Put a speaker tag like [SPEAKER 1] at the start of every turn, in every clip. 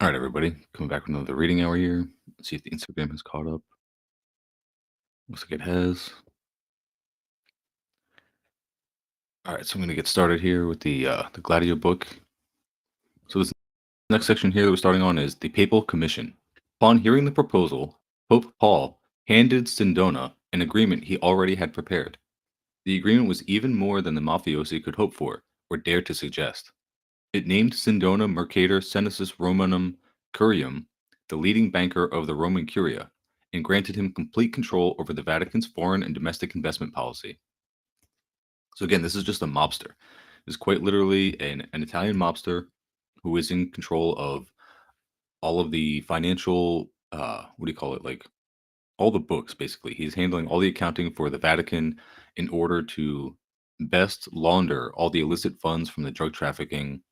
[SPEAKER 1] All right, everybody, coming back with another reading hour here. Let's see if the Instagram has caught up. Looks like it has. All right, so I'm going to get started here with the Gladio book. So this next section here that we're starting on is the Papal Commission. Upon hearing the proposal, Pope Paul handed Sindona an agreement he already had prepared. The agreement was even more than the mafiosi could hope for or dare to suggest. It named Sindona Mercator Senesis Romanum Curium, the leading banker of the Roman Curia, and granted him complete control over the Vatican's foreign and domestic investment policy. So again, this is just a mobster. This is quite literally an Italian mobster who is in control of all of the financial, what do you call it? Like all the books, basically. He's handling all the accounting for the Vatican in order to best launder all the illicit funds from the drug trafficking,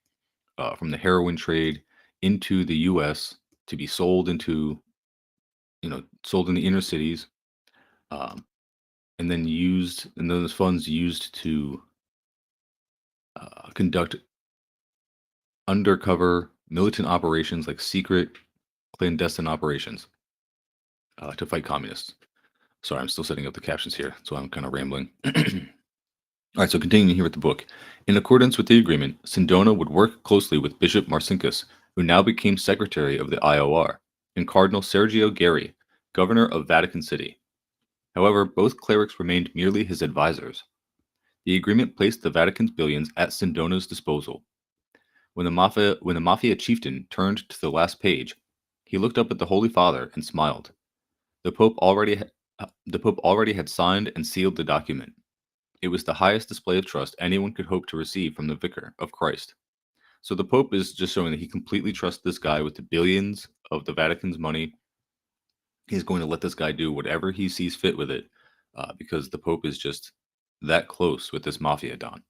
[SPEAKER 1] from the heroin trade into the U.S. to be sold into, sold in the inner cities, um, and then those funds used to conduct undercover militant operations, like secret clandestine operations, to fight communists. Sorry, I'm still setting up the captions here, so I'm kind of rambling. All right, so continuing here with the book. In accordance with the agreement, Sindona would work closely with Bishop Marcinkus, who now became secretary of the IOR, and Cardinal Sergio Geri, governor of Vatican City. However, both clerics remained merely his advisors. The agreement placed the Vatican's billions at Sindona's disposal. When the mafia chieftain turned to the last page, he looked up at the Holy Father and smiled. The Pope already had signed and sealed the document. It was the highest display of trust anyone could hope to receive from the Vicar of Christ. So the Pope is just showing that he completely trusts this guy with the billions of the Vatican's money. He's going to let this guy do whatever he sees fit with it, because the Pope is just that close with this mafia don.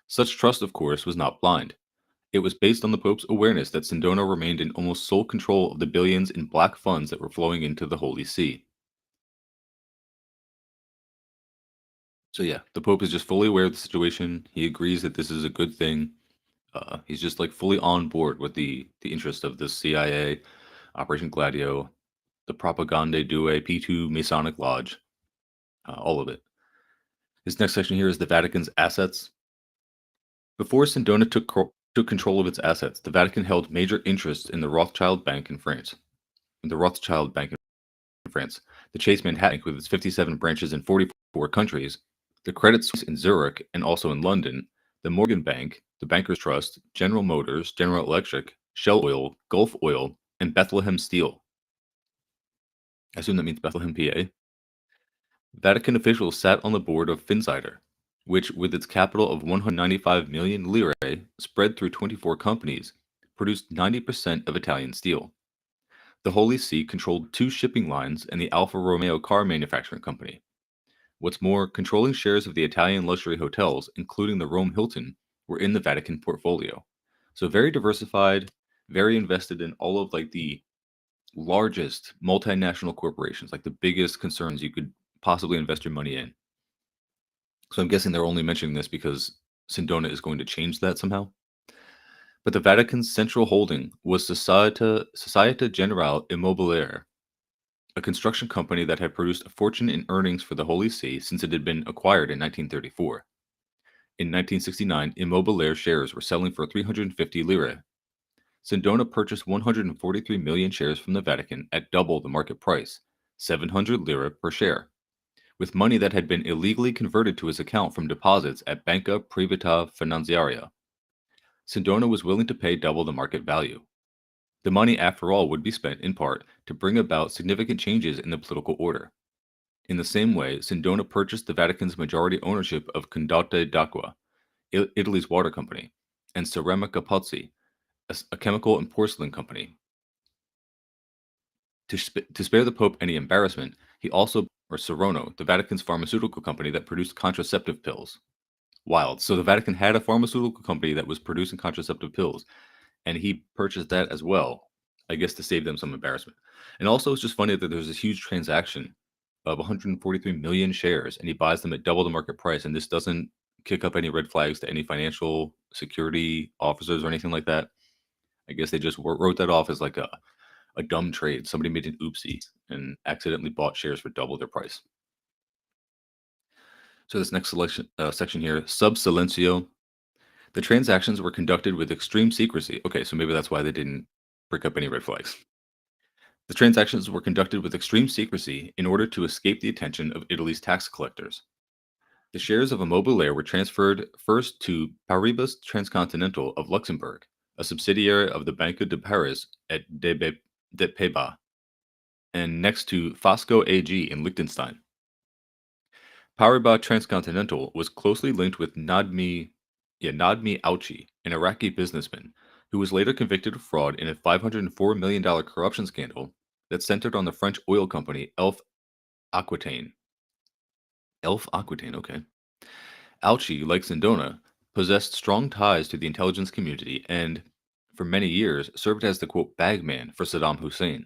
[SPEAKER 1] Such trust, of course, was not blind. It was based on the Pope's awareness that Sindona remained in almost sole control of the billions in black funds that were flowing into the Holy See. So yeah, the Pope is just fully aware of the situation. He agrees that this is a good thing. He's just like fully on board with the interest of the CIA, Operation Gladio, the Propaganda Due, P2 Masonic Lodge, all of it. This next section here is the Vatican's assets. Before Sindona took control of its assets, the Vatican held major interests in the Rothschild Bank in France. The Chase Manhattan Bank with its 57 branches in 44 countries, the Credit Suisse in Zurich and also in London, the Morgan Bank, the Bankers Trust, General Motors, General Electric, Shell Oil, Gulf Oil, and Bethlehem Steel. I assume that means Bethlehem, PA. Vatican officials sat on the board of Finsider, which, with its capital of 195 million lire spread through 24 companies, produced 90% of Italian steel. The Holy See controlled 2 shipping lines and the Alfa Romeo car manufacturing company. What's more, controlling shares of the Italian luxury hotels, including the Rome Hilton, were in the Vatican portfolio. So very diversified, very invested in all of like the largest multinational corporations, like the biggest concerns you could possibly invest your money in. So I'm guessing they're only mentioning this because Sindona is going to change that somehow. But the Vatican's central holding was Società Generale Immobiliare, a construction company that had produced a fortune in earnings for the Holy See since it had been acquired in 1934. In 1969, Immobiliare shares were selling for 350 lire. Sindona purchased 143 million shares from the Vatican at double the market price, 700 lire per share, with money that had been illegally converted to his account from deposits at Banca Privata Finanziaria. Sindona was willing to pay double the market value. The money, after all, would be spent in part to bring about significant changes in the political order. In the same way, Sindona purchased the Vatican's majority ownership of Condotte d'Acqua, Italy's water company, and Ceramica Pozzi, a chemical and porcelain company. To spare the Pope any embarrassment, he also Serono, the Vatican's pharmaceutical company that produced contraceptive pills. Wild. So the Vatican had a pharmaceutical company that was producing contraceptive pills, and he purchased that as well, I guess to save them some embarrassment. And also, it's just funny that there's this huge transaction of 143 million shares, and he buys them at double the market price, and this doesn't kick up any red flags to any financial security officers or anything like that. I guess they just wrote that off as like a dumb trade. Somebody made an oopsie and accidentally bought shares for double their price. So this next section here, sub silencio. The transactions were conducted with extreme secrecy. Okay, so maybe that's why they didn't break up any red flags. The transactions were conducted with extreme secrecy in order to escape the attention of Italy's tax collectors. The shares of Immobilier were transferred first to Paribas Transcontinental of Luxembourg, a subsidiary of the Banco de Paris et de Pays-Bas, and next to Fosco AG in Liechtenstein. Paribas Transcontinental was closely linked with Nadmi Auchi, an Iraqi businessman, who was later convicted of fraud in a $504 million corruption scandal that centered on the French oil company Elf Aquitaine. Elf Aquitaine, okay. Auchi, like Sindona, possessed strong ties to the intelligence community and, for many years, served as the quote bagman for Saddam Hussein.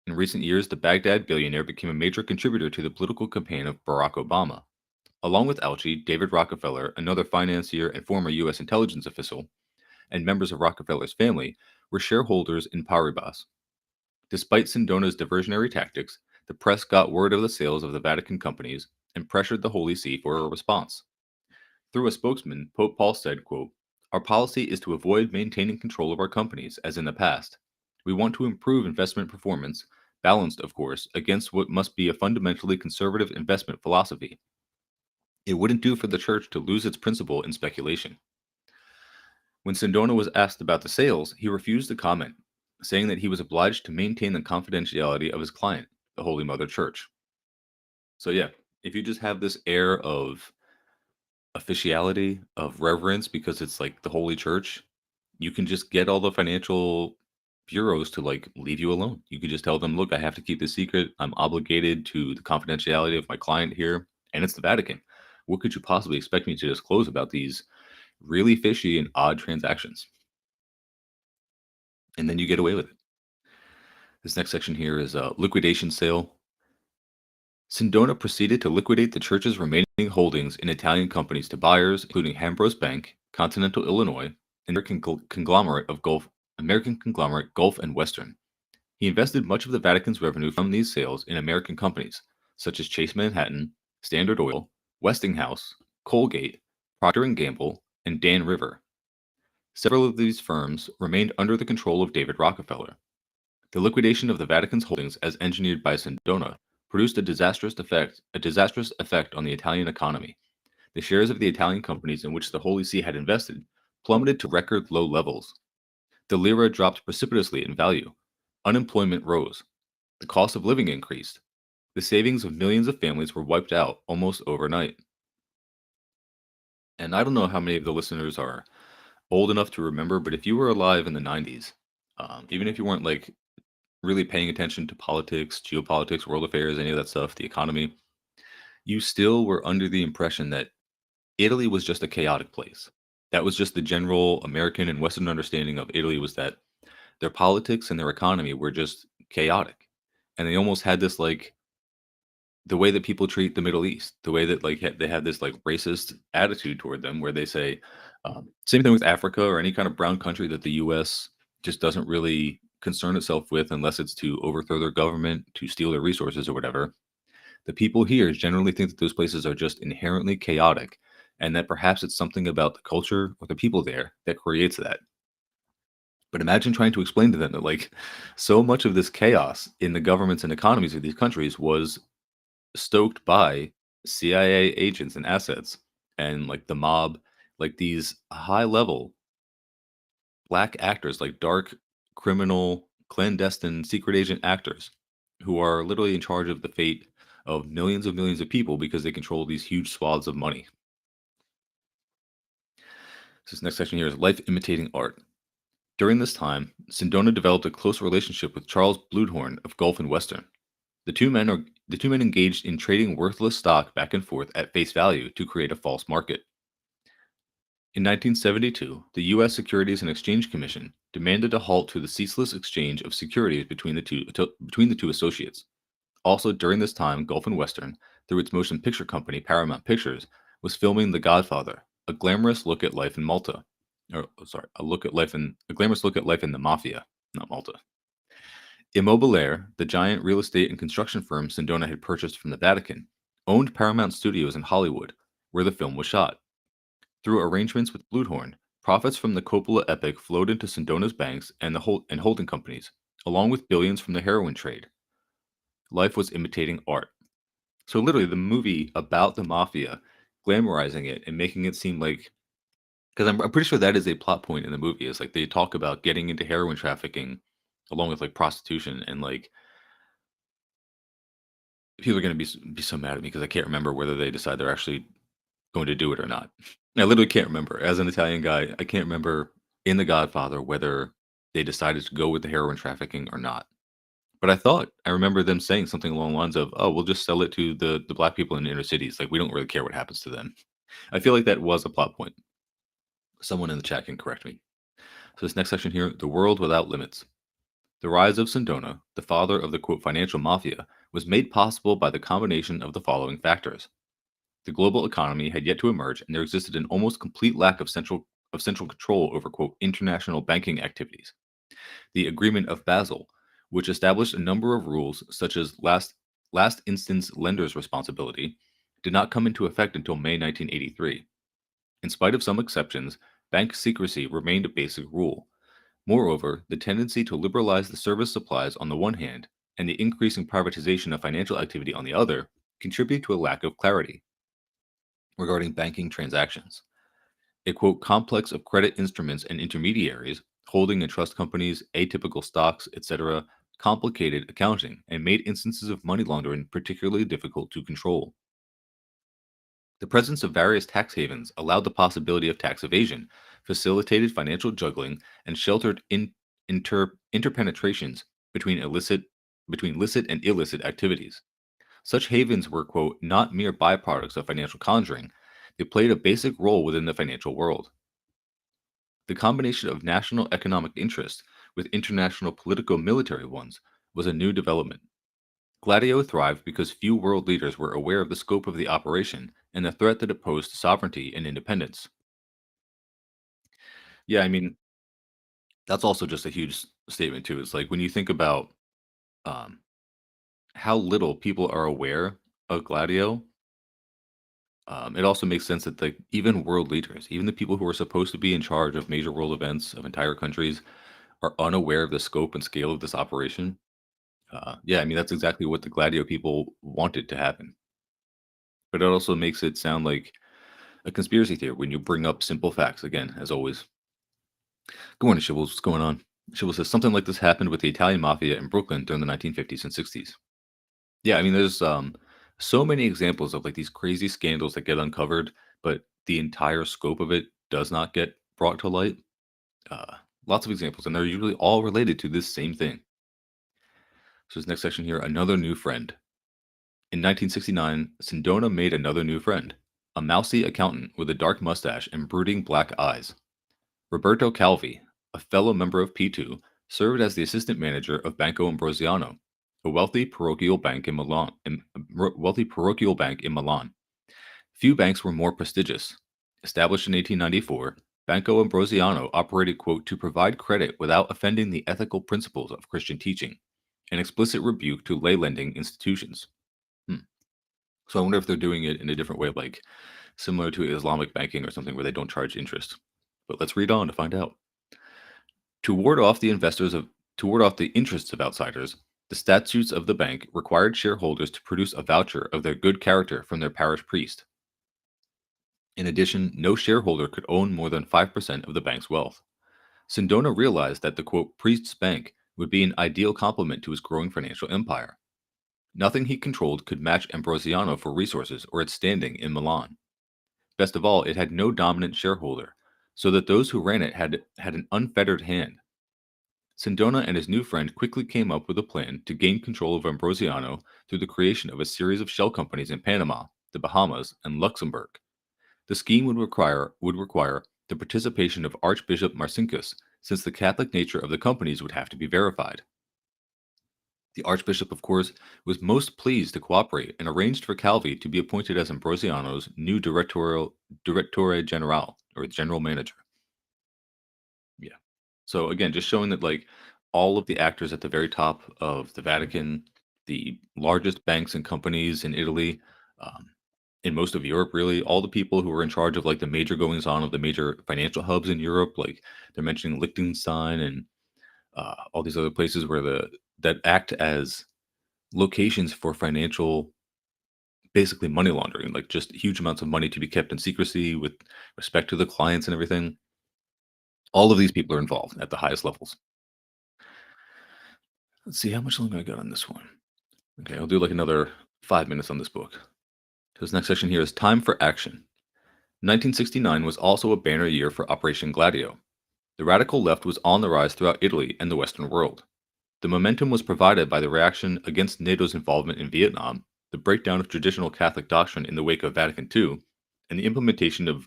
[SPEAKER 1] In recent years, the Baghdad billionaire became a major contributor to the political campaign of Barack Obama. Along with Auchi, David Rockefeller, another financier and former U.S. intelligence official, and members of Rockefeller's family, were shareholders in Paribas. Despite Sindona's diversionary tactics, the press got word of the sales of the Vatican companies and pressured the Holy See for a response. Through a spokesman, Pope Paul said, quote, "Our policy is to avoid maintaining control of our companies, as in the past. We want to improve investment performance, balanced, of course, against what must be a fundamentally conservative investment philosophy. It wouldn't do for the church to lose its principle in speculation." When Sindona was asked about the sales, he refused to comment, saying that he was obliged to maintain the confidentiality of his client, the Holy Mother Church. So yeah, if you just have this air of officiality, of reverence, because it's like the Holy Church, you can just get all the financial bureaus to like leave you alone. You can just tell them, look, I have to keep this secret. I'm obligated to the confidentiality of my client here, and it's the Vatican. What could you possibly expect me to disclose about these really fishy and odd transactions? And then you get away with it. This next section here is a liquidation sale. Sindona proceeded to liquidate the church's remaining holdings in Italian companies to buyers, including Hambros Bank, Continental Illinois, and American conglomerate Gulf and Western. He invested much of the Vatican's revenue from these sales in American companies, such as Chase Manhattan, Standard Oil, Westinghouse, Colgate, Procter & Gamble, and Dan River. Several of these firms remained under the control of David Rockefeller. The liquidation of the Vatican's holdings, as engineered by Sindona, produced a disastrous effect on the Italian economy. The shares of the Italian companies in which the Holy See had invested plummeted to record low levels. The lira dropped precipitously in value. Unemployment rose. The cost of living increased. The savings of millions of families were wiped out almost overnight. And I don't know how many of the listeners are old enough to remember, but if you were alive in the 90s, even if you weren't like really paying attention to politics, geopolitics, world affairs, any of that stuff, the economy, you still were under the impression that Italy was just a chaotic place. That was just the general American and Western understanding of Italy, was that their politics and their economy were just chaotic. And they almost had this like the way that people treat the Middle East, the way that like they have this like racist attitude toward them, where they say, same thing with Africa or any kind of brown country that the U.S. just doesn't really concern itself with unless it's to overthrow their government, to steal their resources or whatever. The people here generally think that those places are just inherently chaotic, and that perhaps it's something about the culture or the people there that creates that. But imagine trying to explain to them that like so much of this chaos in the governments and economies of these countries was stoked by CIA agents and assets and like the mob, like these high level black actors, like dark criminal, clandestine, secret agent actors who are literally in charge of the fate of millions of people because they control these huge swaths of money. So this next section here is life imitating art. During this time, Sindona developed a close relationship with Charles Bluedhorn of Gulf and Western. The two men engaged in trading worthless stock back and forth at face value to create a false market. In 1972, the U.S. Securities and Exchange Commission demanded a halt to the ceaseless exchange of securities between the two associates. Also, during this time, Gulf and Western, through its motion picture company Paramount Pictures, was filming The Godfather, a glamorous look at life in Malta. or sorry, a glamorous look at life in the mafia, not Malta. Immobiliare, the giant real estate and construction firm Sindona had purchased from the Vatican, owned Paramount Studios in Hollywood, where the film was shot. Through arrangements with Bluthorn, profits from the Coppola epic flowed into Sindona's banks and and holding companies, along with billions from the heroin trade. Life was imitating art. So literally, the movie about the mafia, glamorizing it and making it seem like, because I'm pretty sure that is a plot point in the movie. Is like they talk about getting into heroin trafficking, along with like prostitution, and like people are gonna be so mad at me because I can't remember whether they decide they're actually going to do it or not. I literally can't remember. As an Italian guy, I can't remember in The Godfather whether they decided to go with the heroin trafficking or not. But I remember them saying something along the lines of, "Oh, we'll just sell it to the black people in the inner cities. Like we don't really care what happens to them." I feel like that was a plot point. Someone in the chat can correct me. So this next section here, the world without limits. The rise of Sindona, the father of the quote financial mafia, was made possible by the combination of the following factors. The global economy had yet to emerge, and there existed an almost complete lack of central control over quote international banking activities. The Agreement of Basel, which established a number of rules such as last instance lender's responsibility, did not come into effect until May 1983. In spite of some exceptions, bank secrecy remained a basic rule. Moreover, the tendency to liberalize the service supplies on the one hand and the increasing privatization of financial activity on the other contribute to a lack of clarity regarding banking transactions. A quote complex of credit instruments and intermediaries, holding and trust companies, atypical stocks, etc., complicated accounting and made instances of money laundering particularly difficult to control. The presence of various tax havens allowed the possibility of tax evasion, facilitated financial juggling, and sheltered interpenetrations between licit and illicit activities. Such havens were, quote, not mere byproducts of financial conjuring. They played a basic role within the financial world. The combination of national economic interests with international political military ones was a new development. Gladio thrived because few world leaders were aware of the scope of the operation and the threat that it posed to sovereignty and independence. Yeah, I mean, that's also just a huge statement, too. It's like when you think about um, how little people are aware of Gladio, it also makes sense that like even world leaders, even the people who are supposed to be in charge of major world events of entire countries, are unaware of the scope and scale of this operation. Yeah, I mean that's exactly what the Gladio people wanted to happen. But it also makes it sound like a conspiracy theory when you bring up simple facts. Again, as always. Good morning, Shibbles. What's going on? Shibbles says something like this happened with the Italian mafia in Brooklyn during the 1950s and 60s. Yeah, I mean, there's so many examples of like these crazy scandals that get uncovered, but the entire scope of it does not get brought to light. Uh, Lots of examples, and they're usually all related to this same thing. So this next section here, another new friend. In 1969, Sindona made another new friend, a mousy accountant with a dark mustache and brooding black eyes. Roberto Calvi, a fellow member of P2, served as the assistant manager of Banco Ambrosiano, a wealthy parochial bank in Milan. Few banks were more prestigious. Established in 1894, Banco Ambrosiano operated, quote, to provide credit without offending the ethical principles of Christian teaching, an explicit rebuke to lay lending institutions. Hmm. So I wonder if they're doing it in a different way, like similar to Islamic banking or something where they don't charge interest. But let's read on to find out. To ward off the interests of outsiders, the statutes of the bank required shareholders to produce a voucher of their good character from their parish priest. In addition, no shareholder could own more than 5% of the bank's wealth. Sindona realized that the quote priest's bank would be an ideal complement to his growing financial empire. Nothing he controlled could match Ambrosiano for resources or its standing in Milan. Best of all, it had no dominant shareholder, so that those who ran it had an unfettered hand. Sindona and his new friend quickly came up with a plan to gain control of Ambrosiano through the creation of a series of shell companies in Panama, the Bahamas, and Luxembourg. The scheme would require the participation of Archbishop Marcinkus, since the Catholic nature of the companies would have to be verified. The Archbishop, of course, was most pleased to cooperate and arranged for Calvi to be appointed as Ambrosiano's new Direttore Generale, or general manager. So again, just showing that like all of the actors at the very top of the Vatican, the largest banks and companies in Italy, um, in most of Europe, really, all the people who are in charge of like the major goings on of the major financial hubs in Europe, like they're mentioning Liechtenstein and all these other places where the that act as locations for financial, basically money laundering, like just huge amounts of money to be kept in secrecy with respect to the clients and everything. All of these people are involved at the highest levels. Let's see how much longer I got on this one. Okay, I'll do like another 5 minutes on this book. This next section here is Time for Action. 1969 was also a banner year for Operation Gladio. The radical left was on the rise throughout Italy and the Western world. The momentum was provided by the reaction against NATO's involvement in Vietnam, the breakdown of traditional Catholic doctrine in the wake of Vatican II, and the implementation of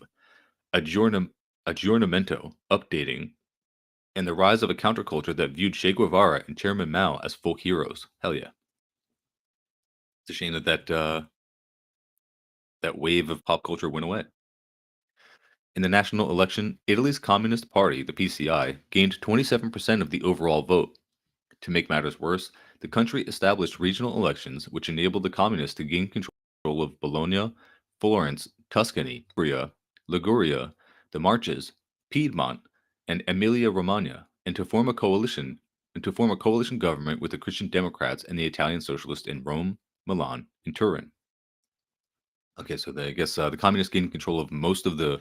[SPEAKER 1] aggiornamento, updating, and the rise of a counterculture that viewed Che Guevara and Chairman Mao as folk heroes. Hell yeah. It's a shame that that wave of pop culture went away. In the national election, Italy's Communist Party, the PCI, gained 27% of the overall vote. To make matters worse, the country established regional elections which enabled the communists to gain control of Bologna, Florence, Tuscany, Umbria, Liguria, the Marches, Piedmont, and Emilia-Romagna, and to form a coalition government with the Christian Democrats and the Italian Socialists in Rome, Milan, and Turin. Okay, so I guess the communists gained control of most of the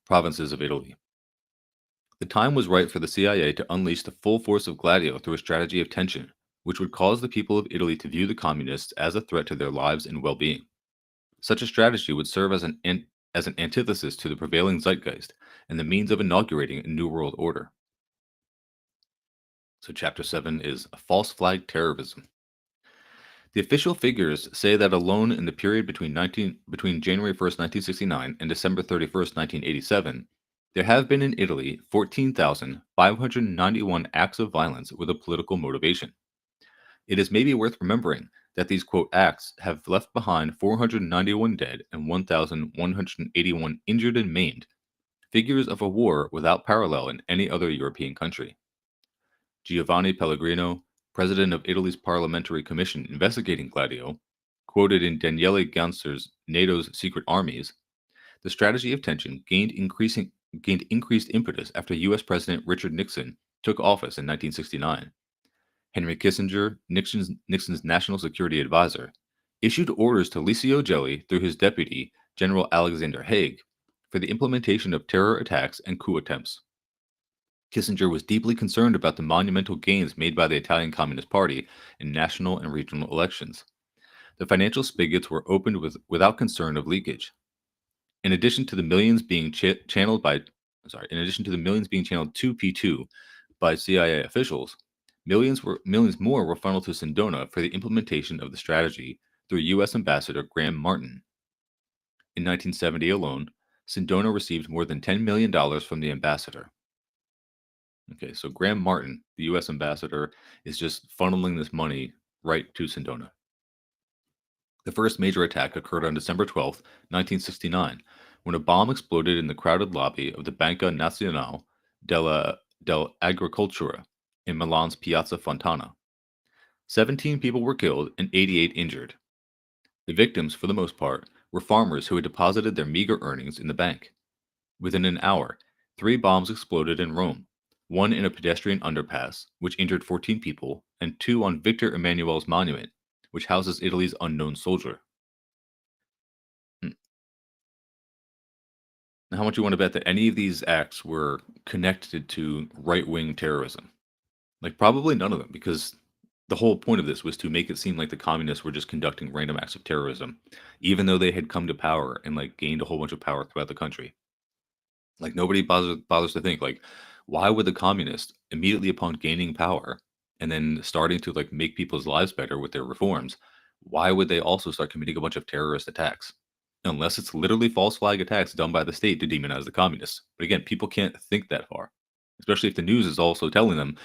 [SPEAKER 1] provinces of Italy. The time was right for the CIA to unleash the full force of Gladio through a strategy of tension, which would cause the people of Italy to view the communists as a threat to their lives and well being. Such a strategy would serve as an antithesis to the prevailing zeitgeist and the means of inaugurating a New World Order. So, Chapter 7 is False Flag Terrorism. The official figures say that alone in the period between January 1st, 1969 and December 31st, 1987, there have been in Italy 14,591 acts of violence with a political motivation. It is maybe worth remembering that these quote acts have left behind 491 dead and 1,181 injured and maimed, figures of a war without parallel in any other European country. Giovanni Pellegrino, president of Italy's parliamentary commission investigating Gladio, quoted in Daniele Ganser's NATO's Secret Armies, the strategy of tension gained increased impetus after U.S. President Richard Nixon took office in 1969. Henry Kissinger, Nixon's national security advisor, issued orders to Licio Gelli through his deputy, General Alexander Haig, for the implementation of terror attacks and coup attempts. Kissinger was deeply concerned about the monumental gains made by the Italian Communist Party in national and regional elections. The financial spigots were opened without concern of leakage. In addition to the millions being in addition to the millions being channeled to P2 by CIA officials, millions more were funneled to Sindona for the implementation of the strategy through U.S. Ambassador Graham Martin. In 1970 alone, Sindona received more than $10 million from the ambassador. Okay, so Graham Martin, the U.S. ambassador, is just funneling this money right to Sindona. The first major attack occurred on December 12th, 1969, when a bomb exploded in the crowded lobby of the Banca Nazionale dell'Agricoltura in Milan's Piazza Fontana. 17 people were killed and 88 injured. The victims, for the most part, were farmers who had deposited their meager earnings in the bank. Within an hour, 3 bombs exploded in Rome, one in a pedestrian underpass, which injured 14 people, and 2 on Victor Emmanuel's monument, which houses Italy's unknown soldier. Hmm. Now, how much you want to bet that any of these acts were connected to right wing terrorism? Like, probably none of them, because the whole point of this was to make it seem like the communists were just conducting random acts of terrorism, even though they had come to power and like gained a whole bunch of power throughout the country. Like nobody bothers to think like, why would the communists immediately upon gaining power and then starting to like make people's lives better with their reforms, why would they also start committing a bunch of terrorist attacks? Unless it's literally false flag attacks done by the state to demonize the communists. But again, people can't think that far, especially if the news is also telling them,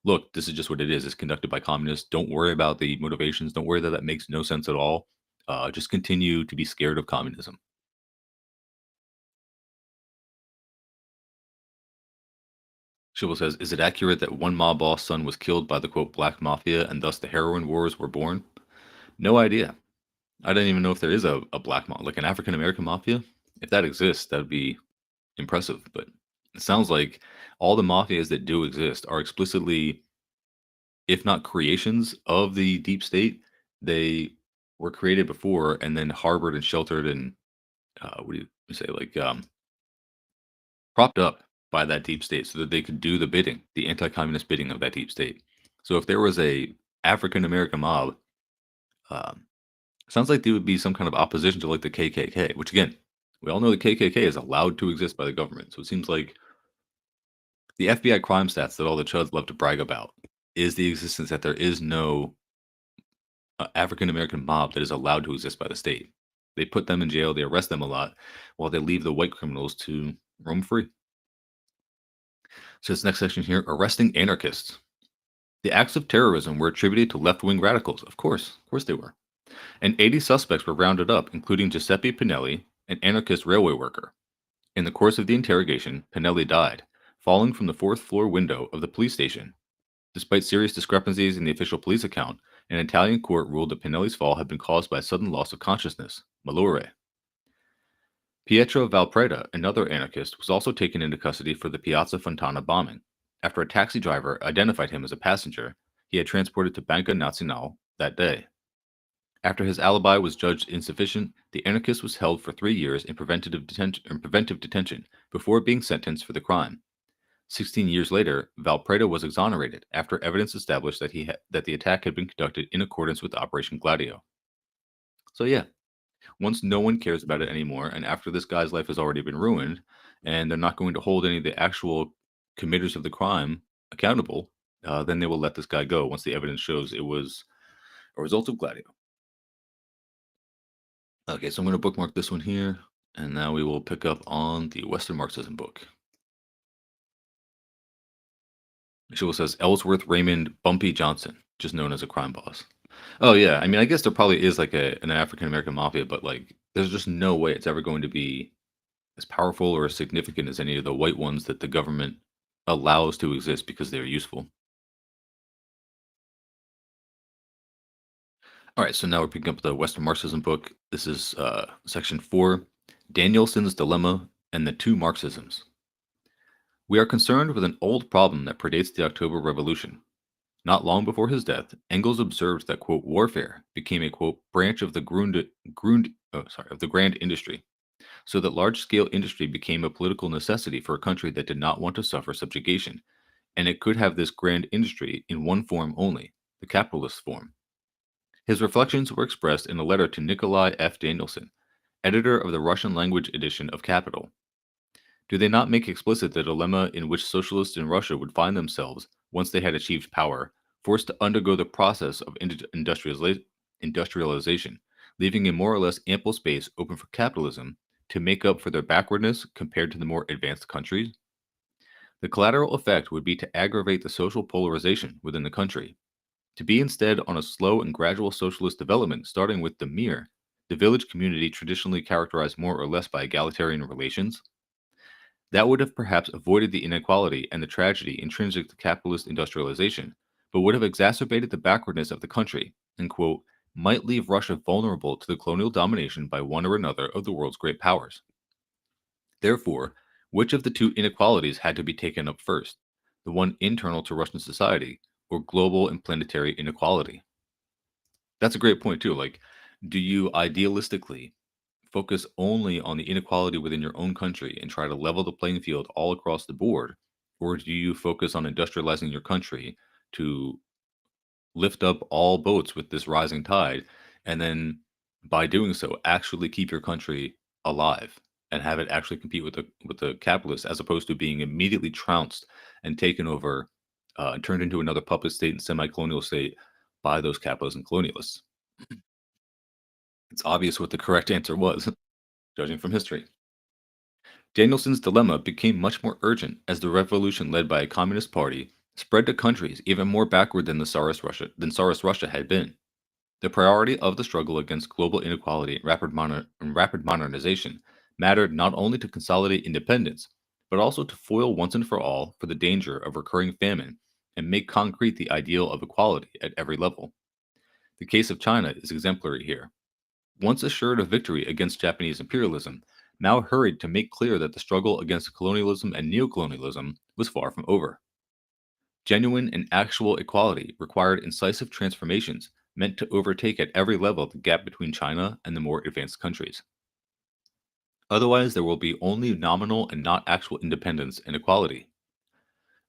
[SPEAKER 1] look, this is just what it is. It's conducted by communists. Don't worry about the motivations. Don't worry that that makes no sense at all. Just continue to be scared of communism. Shibble says, is it accurate that one mob boss' son was killed by the quote black mafia and thus the heroin wars were born? No idea. I don't even know if there is a black mob, like an African American mafia. If that exists, that would be impressive. But it sounds like all the mafias that do exist are explicitly, if not creations of the deep state, they were created before and then harbored and sheltered and what do you say, like propped up by that deep state so that they could do the bidding, the anti-communist bidding of that deep state. So if there was a African American mob, um, sounds like there would be some kind of opposition to like the KKK, which again, we all know the KKK is allowed to exist by the government. So it seems like the FBI crime stats that all the chuds love to brag about is the existence that there is no African American mob that is allowed to exist by the state. They put them in jail, they arrest them a lot, while they leave the white criminals to roam free. So this next section here, arresting anarchists. The acts of terrorism were attributed to left-wing radicals. Of course they were. And 80 suspects were rounded up, including Giuseppe Pinelli, an anarchist railway worker. In the course of the interrogation, Pinelli died, falling from the fourth floor window of the police station. Despite serious discrepancies in the official police account, an Italian court ruled that Pinelli's fall had been caused by sudden loss of consciousness, malore. Pietro Valpreda, another anarchist, was also taken into custody for the Piazza Fontana bombing. After a taxi driver identified him as a passenger, he had transported to Banca Nazionale that day. After his alibi was judged insufficient, the anarchist was held for 3 years in preventive detention before being sentenced for the crime. 16 years later, Valpreda was exonerated after evidence established that the attack had been conducted in accordance with Operation Gladio. So yeah, once no one cares about it anymore, and after this guy's life has already been ruined, and they're not going to hold any of the actual committers of the crime accountable, then they will let this guy go once the evidence shows it was a result of Gladio. Okay, so I'm going to bookmark this one here, and now we will pick up on the Western Marxism book. Shul says Ellsworth Raymond Bumpy Johnson, just known as a crime boss. Oh yeah, I mean, I guess there probably is like an African American mafia, but like, there's just no way it's ever going to be as powerful or as significant as any of the white ones that the government allows to exist because they're useful. All right, so now we're picking up the Western Marxism book. This is section 4, Danielson's Dilemma and the Two Marxisms. We are concerned with an old problem that predates the October Revolution. Not long before his death, Engels observed that, quote, warfare became a, quote, branch of the of the grand industry, so that large-scale industry became a political necessity for a country that did not want to suffer subjugation, and it could have this grand industry in one form only, the capitalist form. His reflections were expressed in a letter to Nikolai F. Danielson, editor of the Russian-language edition of Capital. Do they not make explicit the dilemma in which socialists in Russia would find themselves, once they had achieved power, forced to undergo the process of industrialization, leaving a more or less ample space open for capitalism to make up for their backwardness compared to the more advanced countries? The collateral effect would be to aggravate the social polarization within the country, to be instead on a slow and gradual socialist development starting with the village community traditionally characterized more or less by egalitarian relations. That would have perhaps avoided the inequality and the tragedy intrinsic to capitalist industrialization, but would have exacerbated the backwardness of the country, and, quote, might leave Russia vulnerable to the colonial domination by one or another of the world's great powers. Therefore, which of the two inequalities had to be taken up first, the one internal to Russian society, or global and planetary inequality? That's a great point, too. Like, do you idealistically focus only on the inequality within your own country and try to level the playing field all across the board? Or do you focus on industrializing your country to lift up all boats with this rising tide, and then by doing so, actually keep your country alive and have it actually compete with the capitalists, as opposed to being immediately trounced and taken over and turned into another puppet state and semi-colonial state by those capitalists and colonialists? It's obvious what the correct answer was, judging from history. Danielson's dilemma became much more urgent as the revolution led by a communist party spread to countries even more backward than Tsarist Russia had been. The priority of the struggle against global inequality and rapid modernization mattered not only to consolidate independence, but also to foil once and for all for the danger of recurring famine and make concrete the ideal of equality at every level. The case of China is exemplary here. Once assured of victory against Japanese imperialism, Mao hurried to make clear that the struggle against colonialism and neocolonialism was far from over. Genuine and actual equality required incisive transformations meant to overtake at every level the gap between China and the more advanced countries. Otherwise, there will be only nominal and not actual independence and equality.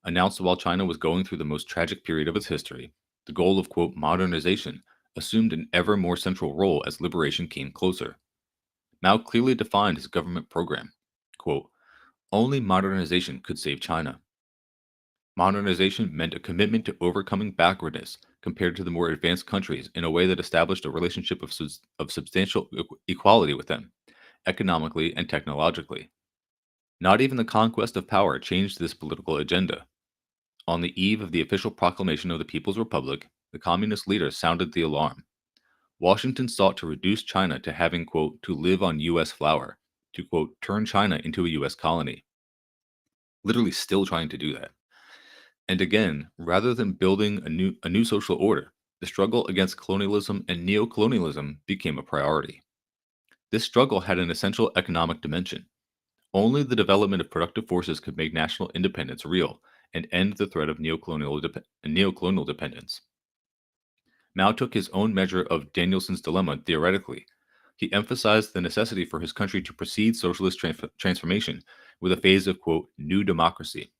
[SPEAKER 1] Announced while China was going through the most tragic period of its history, the goal of, quote, modernization assumed an ever more central role as liberation came closer. Mao clearly defined his government program. Quote, only modernization could save China. Modernization meant a commitment to overcoming backwardness compared to the more advanced countries in a way that established a relationship of substantial equality with them, economically and technologically. Not even the conquest of power changed this political agenda. On the eve of the official proclamation of the People's Republic, the communist leaders sounded the alarm. Washington sought to reduce China to having, quote, to live on U.S. flour, to, quote, turn China into a U.S. colony. Literally still trying to do that. And again, rather than building a new social order, the struggle against colonialism and neocolonialism became a priority. This struggle had an essential economic dimension. Only the development of productive forces could make national independence real and end the threat of neocolonial dependence. Mao took his own measure of Danielson's dilemma theoretically. He emphasized the necessity for his country to precede socialist transformation with a phase of, quote, new democracy.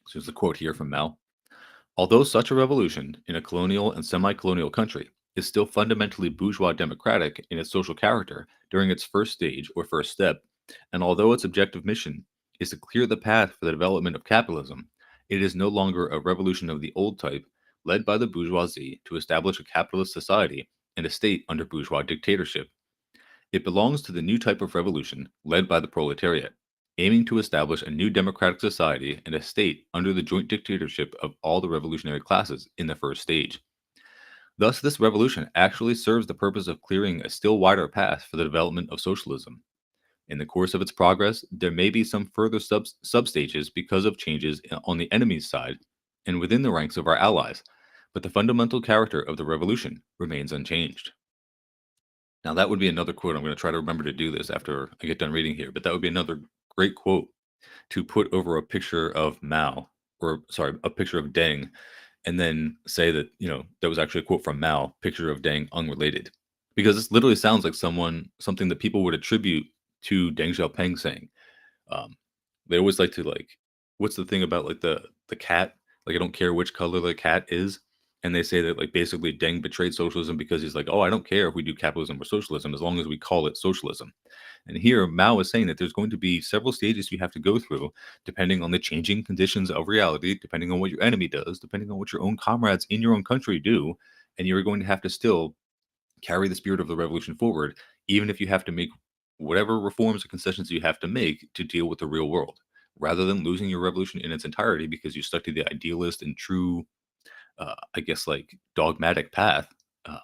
[SPEAKER 1] So here's the quote here from Mao. Although such a revolution in a colonial and semi colonial country is still fundamentally bourgeois democratic in its social character during its first stage or first step, and although its objective mission is to clear the path for the development of capitalism, it is no longer a revolution of the old type led by the bourgeoisie to establish a capitalist society and a state under bourgeois dictatorship. It belongs to the new type of revolution led by the proletariat, aiming to establish a new democratic society and a state under the joint dictatorship of all the revolutionary classes in the first stage. Thus, this revolution actually serves the purpose of clearing a still wider path for the development of socialism. In the course of its progress, there may be some further substages because of changes on the enemy's side and within the ranks of our allies, but the fundamental character of the revolution remains unchanged. Now, that would be another quote. I'm going to try to remember to do this after I get done reading here, but that would be another great quote to put over a picture of Mao, or sorry, a picture of Deng, and then say that, that was actually a quote from Mao, picture of Deng unrelated. Because this literally sounds like something that people would attribute to Deng Xiaoping saying. Um, they always like to what's the thing about like the cat? Like I don't care which color the cat is, and they say that like basically Deng betrayed socialism because he's like, oh, I don't care if we do capitalism or socialism as long as we call it socialism. And here Mao is saying that there's going to be several stages you have to go through, depending on the changing conditions of reality, depending on what your enemy does, depending on what your own comrades in your own country do, and you're going to have to still carry the spirit of the revolution forward, even if you have to make whatever reforms or concessions you have to make to deal with the real world, rather than losing your revolution in its entirety because you stuck to the idealist and true, I guess, like dogmatic path. Uh,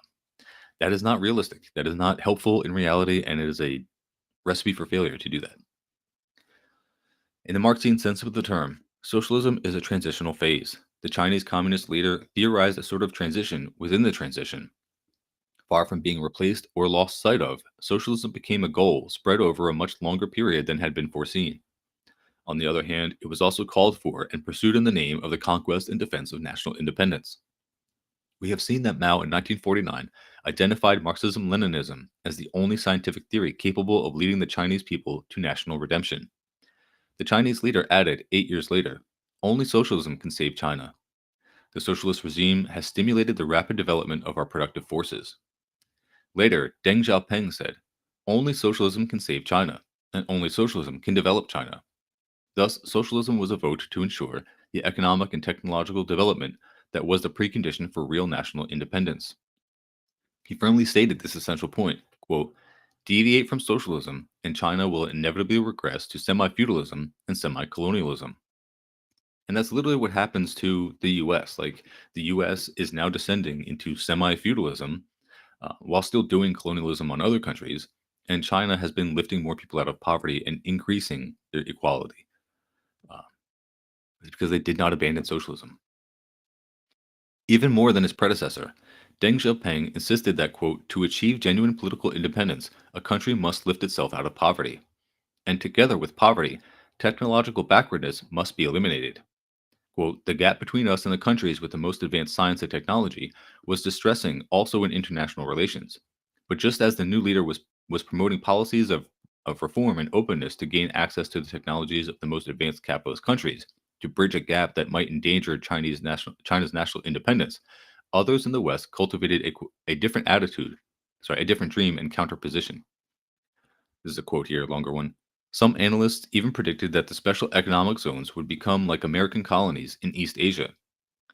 [SPEAKER 1] that is not realistic. That is not helpful in reality, and it is a recipe for failure to do that. In the Marxian sense of the term, socialism is a transitional phase. The Chinese communist leader theorized a sort of transition within the transition. Far from being replaced or lost sight of, socialism became a goal spread over a much longer period than had been foreseen. On the other hand, it was also called for and pursued in the name of the conquest and defense of national independence. We have seen that Mao in 1949 identified Marxism Leninism as the only scientific theory capable of leading the Chinese people to national redemption. The Chinese leader added 8 years later, only socialism can save China. The socialist regime has stimulated the rapid development of our productive forces. Later, Deng Xiaoping said, only socialism can save China, and only socialism can develop China. Thus, socialism was a vote to ensure the economic and technological development that was the precondition for real national independence. He firmly stated this essential point, quote, deviate from socialism, and China will inevitably regress to semi-feudalism and semi-colonialism. And that's literally what happens to the US. Like, the US is now descending into semi-feudalism while still doing colonialism on other countries, and China has been lifting more people out of poverty and increasing their equality. because they did not abandon socialism. Even more than his predecessor, Deng Xiaoping insisted that, quote, to achieve genuine political independence, a country must lift itself out of poverty. And together with poverty, technological backwardness must be eliminated. Quote, the gap between us and the countries with the most advanced science and technology was distressing also in international relations. But just as the new leader was promoting policies of reform and openness to gain access to the technologies of the most advanced capitalist countries, to bridge a gap that might endanger China's national independence, others in the West cultivated a different a different dream and counterposition. This is a quote here, a longer one. Some analysts even predicted that the special economic zones would become like American colonies in East Asia.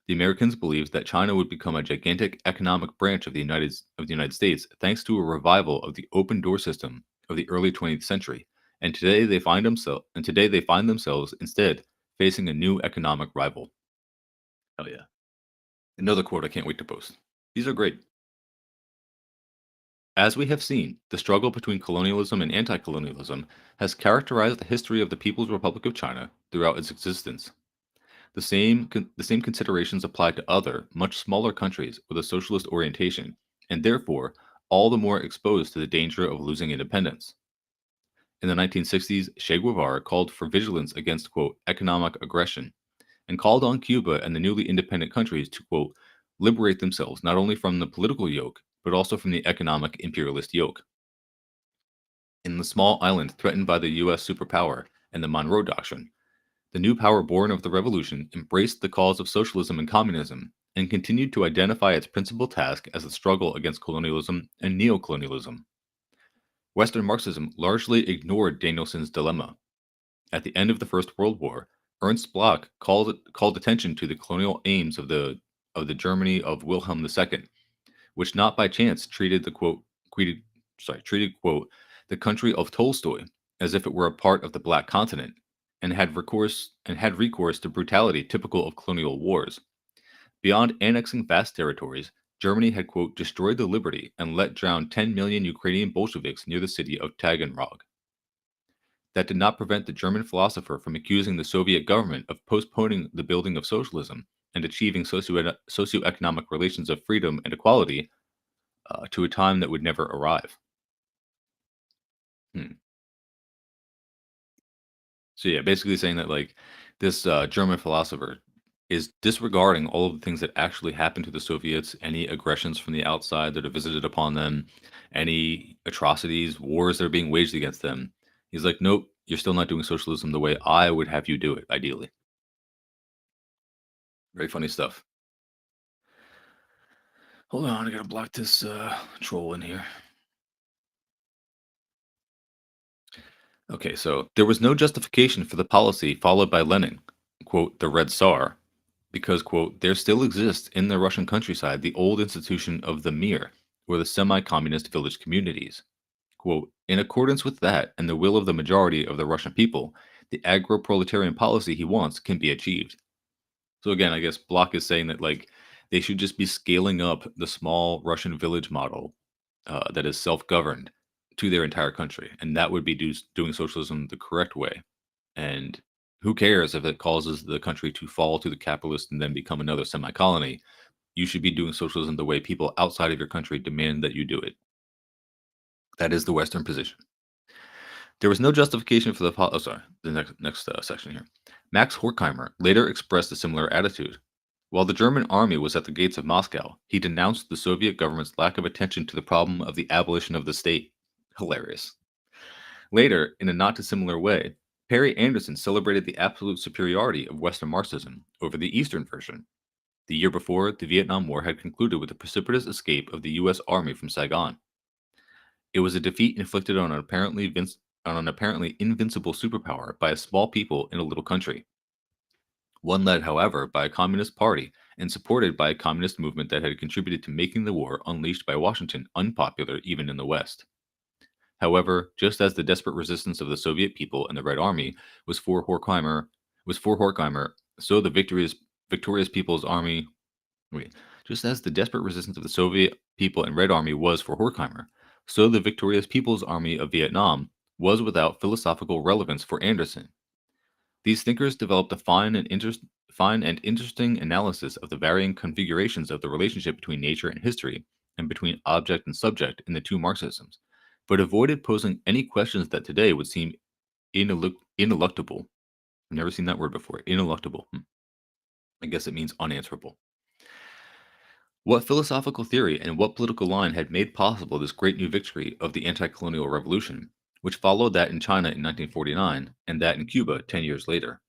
[SPEAKER 1] The Americans believed that China would become a gigantic economic branch of the United States thanks to a revival of the open door system of the early 20th century. Today they find themselves instead facing a new economic rival. Hell yeah. Another quote I can't wait to post. These are great. As we have seen, the struggle between colonialism and anti colonialism has characterized the history of the People's Republic of China throughout its existence. The same considerations apply to other, much smaller countries with a socialist orientation, and therefore all the more exposed to the danger of losing independence. In the 1960s, Che Guevara called for vigilance against, quote, economic aggression, and called on Cuba and the newly independent countries to, quote, liberate themselves not only from the political yoke, but also from the economic imperialist yoke. In the small island threatened by the U.S. superpower and the Monroe Doctrine, the new power born of the revolution embraced the cause of socialism and communism and continued to identify its principal task as the struggle against colonialism and neocolonialism. Western Marxism largely ignored Danielson's dilemma. At the end of the First World War, Ernst Bloch called attention to the colonial aims of the Germany of Wilhelm II, which not by chance treated quote the country of Tolstoy as if it were a part of the Black Continent, and had recourse to brutality typical of colonial wars. Beyond annexing vast territories, Germany had, quote, destroyed the liberty and let drown 10 million Ukrainian Bolsheviks near the city of Taganrog. That did not prevent the German philosopher from accusing the Soviet government of postponing the building of socialism and achieving socioeconomic relations of freedom and equality to a time that would never arrive. Hmm. So yeah, basically saying that like this German philosopher is disregarding all of the things that actually happened to the Soviets, any aggressions from the outside that are visited upon them, any atrocities, wars that are being waged against them. He's like, nope, you're still not doing socialism the way I would have you do it, ideally. Very funny stuff. Hold on, I gotta block this troll in here. Okay, so there was no justification for the policy followed by Lenin, quote, the Red Tsar, because, quote, there still exists in the Russian countryside the old institution of the Mir, or the semi communist village communities. Quote, in accordance with that and the will of the majority of the Russian people, the agro proletarian policy he wants can be achieved. So, again, I guess Block is saying that, like, they should just be scaling up the small Russian village model that is self governed to their entire country. And that would be doing socialism the correct way. And who cares if it causes the country to fall to the capitalist and then become another semi colony? You should be doing socialism the way people outside of your country demand that you do it. That is the Western position. There was no justification for the next section here. Max Horkheimer later expressed a similar attitude. While the German army was at the gates of Moscow, he denounced the Soviet government's lack of attention to the problem of the abolition of the state. Hilarious. Later, in a not dissimilar way, Perry Anderson celebrated the absolute superiority of Western Marxism over the Eastern version. The year before, the Vietnam War had concluded with the precipitous escape of the U.S. Army from Saigon. It was a defeat inflicted on an apparently invincible superpower by a small people in a little country. One led, however, by a communist party and supported by a communist movement that had contributed to making the war unleashed by Washington unpopular even in the West. However, just as the desperate resistance of the Soviet people and the Red Army was for Horkheimer, so the victorious People's Army wait, just as the desperate resistance of the Soviet people and Red Army was for Horkheimer, so the victorious People's Army of Vietnam was without philosophical relevance for Anderson. These thinkers developed a fine and interesting analysis of the varying configurations of the relationship between nature and history, and between object and subject in the two Marxisms, but avoided posing any questions that today would seem ineluctable. I've never seen that word before. Ineluctable. I guess it means unanswerable. What philosophical theory and what political line had made possible this great new victory of the anti colonial revolution, which followed that in China in 1949 and that in Cuba 10 years later?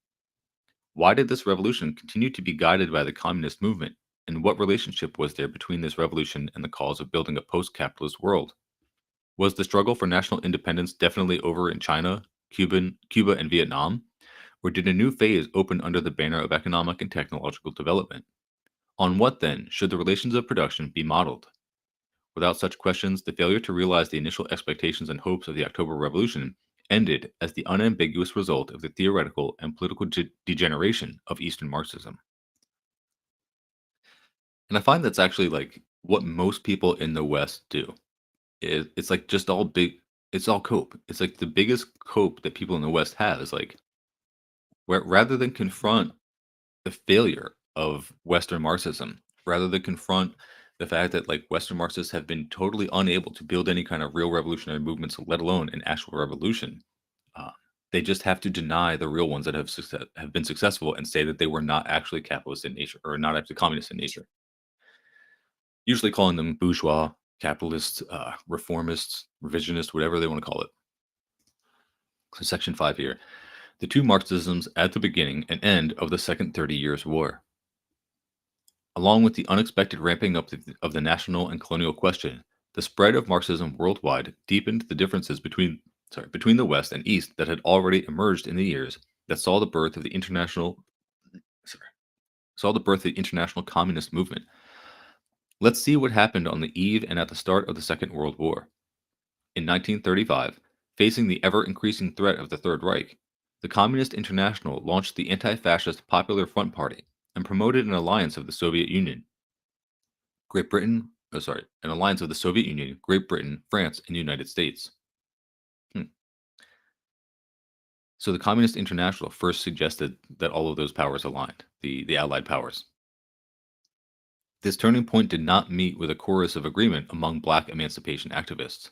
[SPEAKER 1] Why did this revolution continue to be guided by the communist movement, and what relationship was there between this revolution and the cause of building a post capitalist world? Was the struggle for national independence definitely over in China, Cuba, and Vietnam? Or did a new phase open under the banner of economic and technological development? On what, then, should the relations of production be modeled? Without such questions, the failure to realize the initial expectations and hopes of the October Revolution ended as the unambiguous result of the theoretical and political degeneration of Eastern Marxism. And I find that's actually like what most people in the West do. It's like just all big, it's all cope. It's like the biggest cope that people in the West have is like, where rather than confront the failure of Western Marxism, rather than confront the fact that like Western Marxists have been totally unable to build any kind of real revolutionary movements, let alone an actual revolution. Uh, they just have to deny the real ones that have been successful and say that they were not actually capitalist in nature or not actually communist in nature. Usually calling them bourgeois, capitalists, reformists, revisionists, whatever they want to call it. So section 5 here. The two Marxisms at the beginning and end of the Second 30 Years' War. Along with the unexpected ramping up of the national and colonial question, the spread of Marxism worldwide deepened the differences between the West and East that had already emerged in the years that saw the birth of the international communist movement. Let's see what happened on the eve and at the start of the Second World War. In 1935, facing the ever-increasing threat of the Third Reich, the Communist International launched the anti-fascist Popular Front Party and promoted an alliance of the Soviet Union, an alliance of the Soviet Union, Great Britain, France, and the United States. So the Communist International first suggested that all of those powers aligned, the Allied powers. This turning point did not meet with a chorus of agreement among black emancipation activists.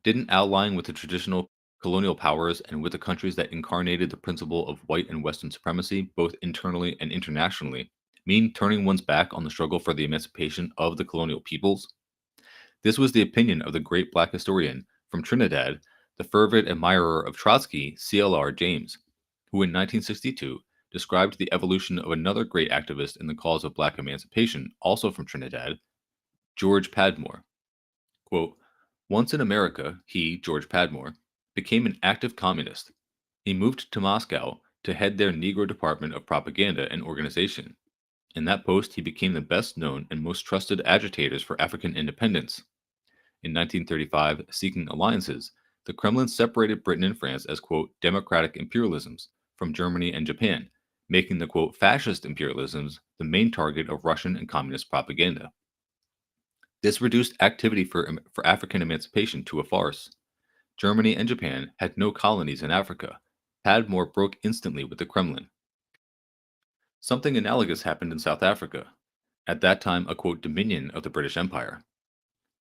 [SPEAKER 1] Didn't allying with the traditional colonial powers and with the countries that incarnated the principle of white and Western supremacy, both internally and internationally, mean turning one's back on the struggle for the emancipation of the colonial peoples? This was the opinion of the great black historian from Trinidad, the fervent admirer of Trotsky, C.L.R. James, who in 1962 described the evolution of another great activist in the cause of black emancipation, also from Trinidad, George Padmore. Quote, once in America, he, George Padmore, became an active communist. He moved to Moscow to head their Negro Department of Propaganda and Organization. In that post, he became the best known and most trusted agitators for African independence. In 1935, seeking alliances, the Kremlin separated Britain and France as, quote, democratic imperialisms from Germany and Japan, making the, quote, fascist imperialisms the main target of Russian and communist propaganda. This reduced activity for African emancipation to a farce. Germany and Japan had no colonies in Africa. Padmore broke instantly with the Kremlin. Something analogous happened in South Africa, at that time a, quote, dominion of the British Empire.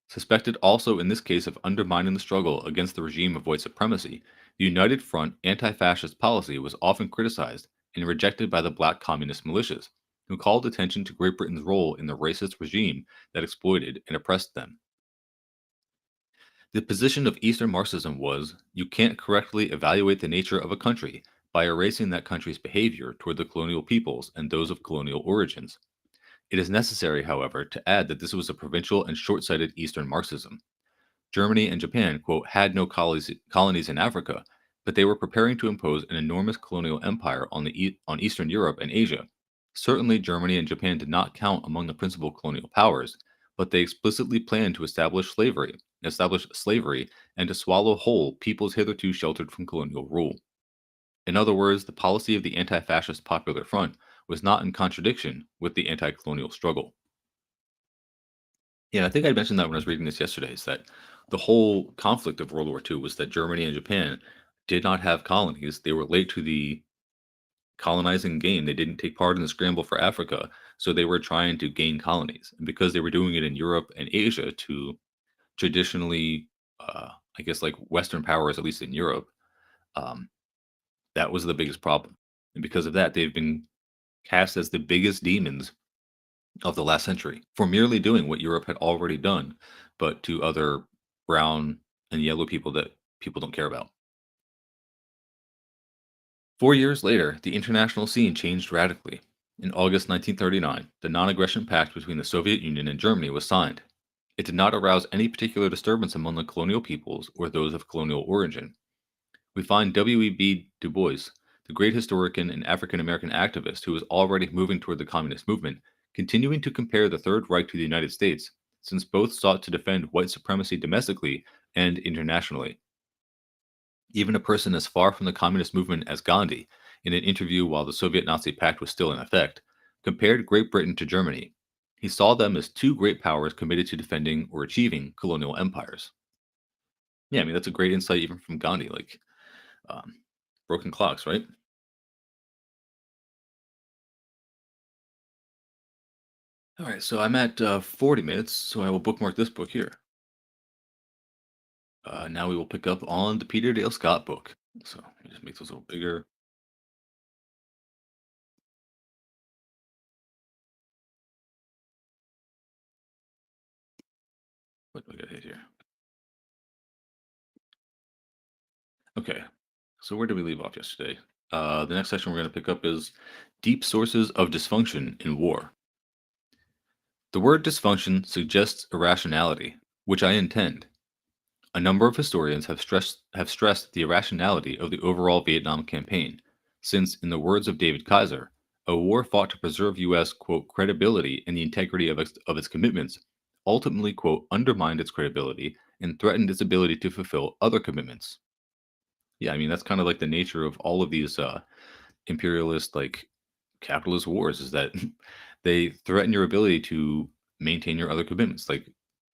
[SPEAKER 1] Suspected also in this case of undermining the struggle against the regime of white supremacy, the United Front anti-fascist policy was often criticized and rejected by the black communist militias, who called attention to Great Britain's role in the racist regime that exploited and oppressed them. The position of Eastern Marxism was, you can't correctly evaluate the nature of a country by erasing that country's behavior toward the colonial peoples and those of colonial origins. It is necessary, however, to add that this was a provincial and short-sighted Eastern Marxism. Germany and Japan, quote, had no colonies in Africa, but they were preparing to impose an enormous colonial empire on Eastern Europe and Asia. Certainly, Germany and Japan did not count among the principal colonial powers, but they explicitly planned to establish slavery, and to swallow whole peoples hitherto sheltered from colonial rule. In other words, the policy of the anti-fascist Popular Front was not in contradiction with the anti-colonial struggle. Yeah, I think I mentioned that when I was reading this yesterday, is that the whole conflict of World War II was that Germany and Japan did not have colonies. They were late to the colonizing gain. They didn't take part in the scramble for Africa, so they were trying to gain colonies. And because they were doing it in Europe and Asia to traditionally, I guess, like Western powers, at least in Europe, um, that was the biggest problem. And because of that, they've been cast as the biggest demons of the last century for merely doing what Europe had already done, but to other brown and yellow people that people don't care about. 4 years later, the international scene changed radically. In August 1939, the non aggression pact between the Soviet Union and Germany was signed. It did not arouse any particular disturbance among the colonial peoples or those of colonial origin. We find W.E.B. Du Bois, the great historian and African American activist who was already moving toward the communist movement, continuing to compare the Third Reich to the United States, since both sought to defend white supremacy domestically and internationally. Even a person as far from the communist movement as Gandhi, in an interview while the Soviet Nazi pact was still in effect, compared Great Britain to Germany. He saw them as two great powers committed to defending or achieving colonial empires. Yeah, I mean, that's a great insight even from Gandhi. Like, um, broken clocks, right? All right, so I'm at 40 minutes, so I will bookmark this book here. Now we will pick up on the Peter Dale Scott book. So let me just make those a little bigger. What do I got hit here? Okay, so where did we leave off yesterday? The next section we're going to pick up is deep sources of dysfunction in war. The word dysfunction suggests irrationality, which I intend. A number of historians have stressed the irrationality of the overall Vietnam campaign, since, in the words of David Kaiser, a war fought to preserve U.S. quote credibility and the integrity of its commitments ultimately quote undermined its credibility and threatened its ability to fulfill other commitments. Yeah, I mean that's kind of like the nature of all of these imperialist like capitalist wars is that they threaten your ability to maintain your other commitments. Like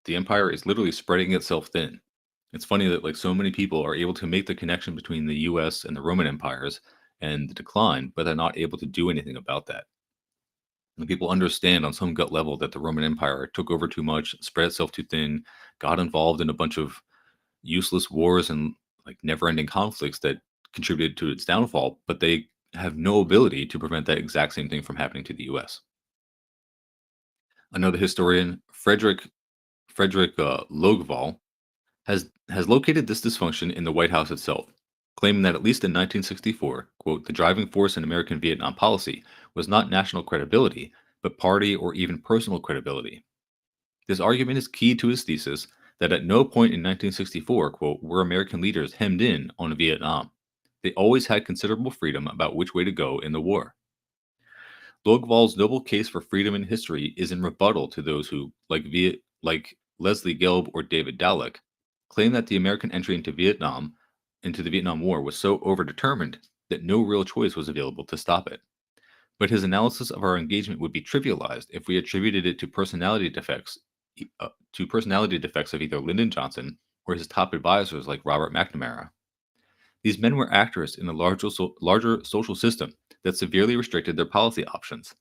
[SPEAKER 1] the empire is literally spreading itself thin. It's funny that like so many people are able to make the connection between the US and the Roman empires and the decline, but they're not able to do anything about that. And people understand on some gut level that the Roman Empire took over too much, spread itself too thin, got involved in a bunch of useless wars and like never-ending conflicts that contributed to its downfall, but they have no ability to prevent that exact same thing from happening to the U.S. Another historian, Frederick Logval, has located this dysfunction in the White House itself, claiming that at least in 1964, quote, the driving force in American Vietnam policy was not national credibility, but party or even personal credibility. This argument is key to his thesis that at no point in 1964, quote, were American leaders hemmed in on Vietnam. They always had considerable freedom about which way to go in the war. Logval's noble case for freedom in history is in rebuttal to those who, like Leslie Gelb or David Dalek, claim that the American entry into the Vietnam War was so overdetermined that no real choice was available to stop it. But his analysis of our engagement would be trivialized if we attributed it to personality defects of either Lyndon Johnson or his top advisors like Robert McNamara. These men were actors in a larger social system that severely restricted their policy options.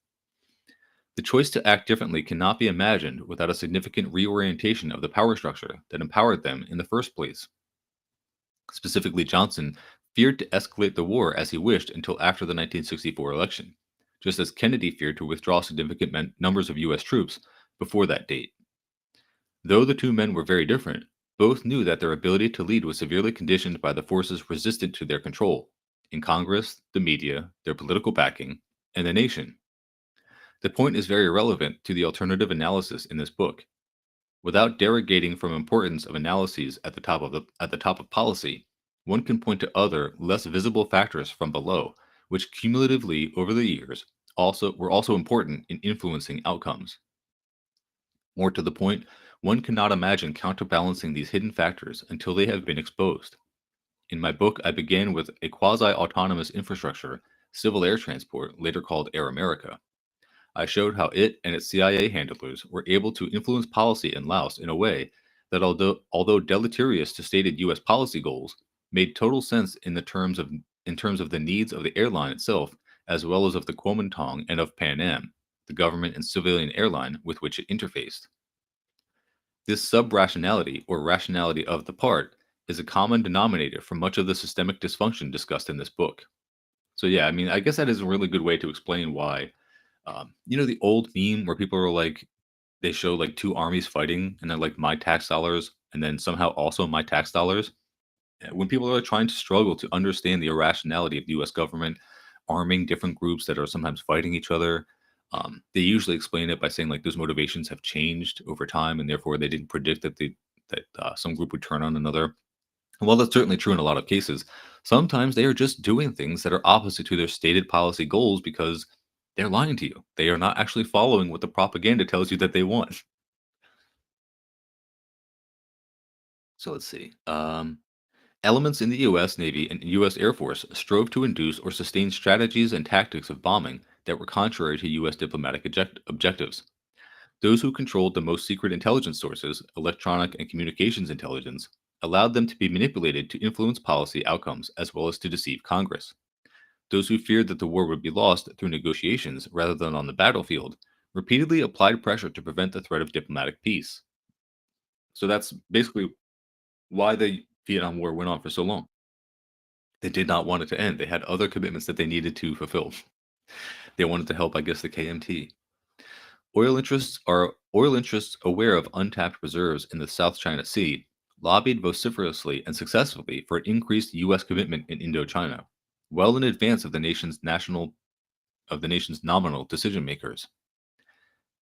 [SPEAKER 1] The choice to act differently cannot be imagined without a significant reorientation of the power structure that empowered them in the first place. Specifically, Johnson feared to escalate the war as he wished until after the 1964 election, just as Kennedy feared to withdraw significant numbers of U.S. troops before that date. Though the two men were very different, both knew that their ability to lead was severely conditioned by the forces resistant to their control in Congress, the media, their political backing, and the nation. The point is very relevant to the alternative analysis in this book. Without derogating from importance of analyses at the top of policy, one can point to other, less visible factors from below, which cumulatively over the years were also important in influencing outcomes. More to the point, one cannot imagine counterbalancing these hidden factors until they have been exposed. In my book, I began with a quasi-autonomous infrastructure, civil air transport, later called Air America. I showed how it and its CIA handlers were able to influence policy in Laos in a way that, although deleterious to stated U.S. policy goals, made total sense in terms of the needs of the airline itself as well as of the Kuomintang and of Pan Am, the government and civilian airline with which it interfaced. This sub-rationality, or rationality of the part, is a common denominator for much of the systemic dysfunction discussed in this book. So yeah, I mean, I guess that is a really good way to explain why. The old meme where people are like, they show like two armies fighting, and they're like my tax dollars, and then somehow also my tax dollars. When people are trying to struggle to understand the irrationality of the U.S. government arming different groups that are sometimes fighting each other, they usually explain it by saying like those motivations have changed over time, and therefore they didn't predict that some group would turn on another. And while that's certainly true in a lot of cases, sometimes they are just doing things that are opposite to their stated policy goals because they're lying to you. They are not actually following what the propaganda tells you that they want. So let's see. Elements in the U.S. Navy and U.S. Air Force strove to induce or sustain strategies and tactics of bombing that were contrary to U.S. diplomatic objectives. Those who controlled the most secret intelligence sources, electronic and communications intelligence, allowed them to be manipulated to influence policy outcomes as well as to deceive Congress. Those who feared that the war would be lost through negotiations rather than on the battlefield repeatedly applied pressure to prevent the threat of diplomatic peace. So that's basically why the Vietnam War went on for so long. They did not want it to end. They had other commitments that they needed to fulfill. They wanted to help, I guess, the KMT. Oil interests aware of untapped reserves in the South China Sea lobbied vociferously and successfully for an increased U.S. commitment in Indochina, well in advance of the nation's nominal decision makers.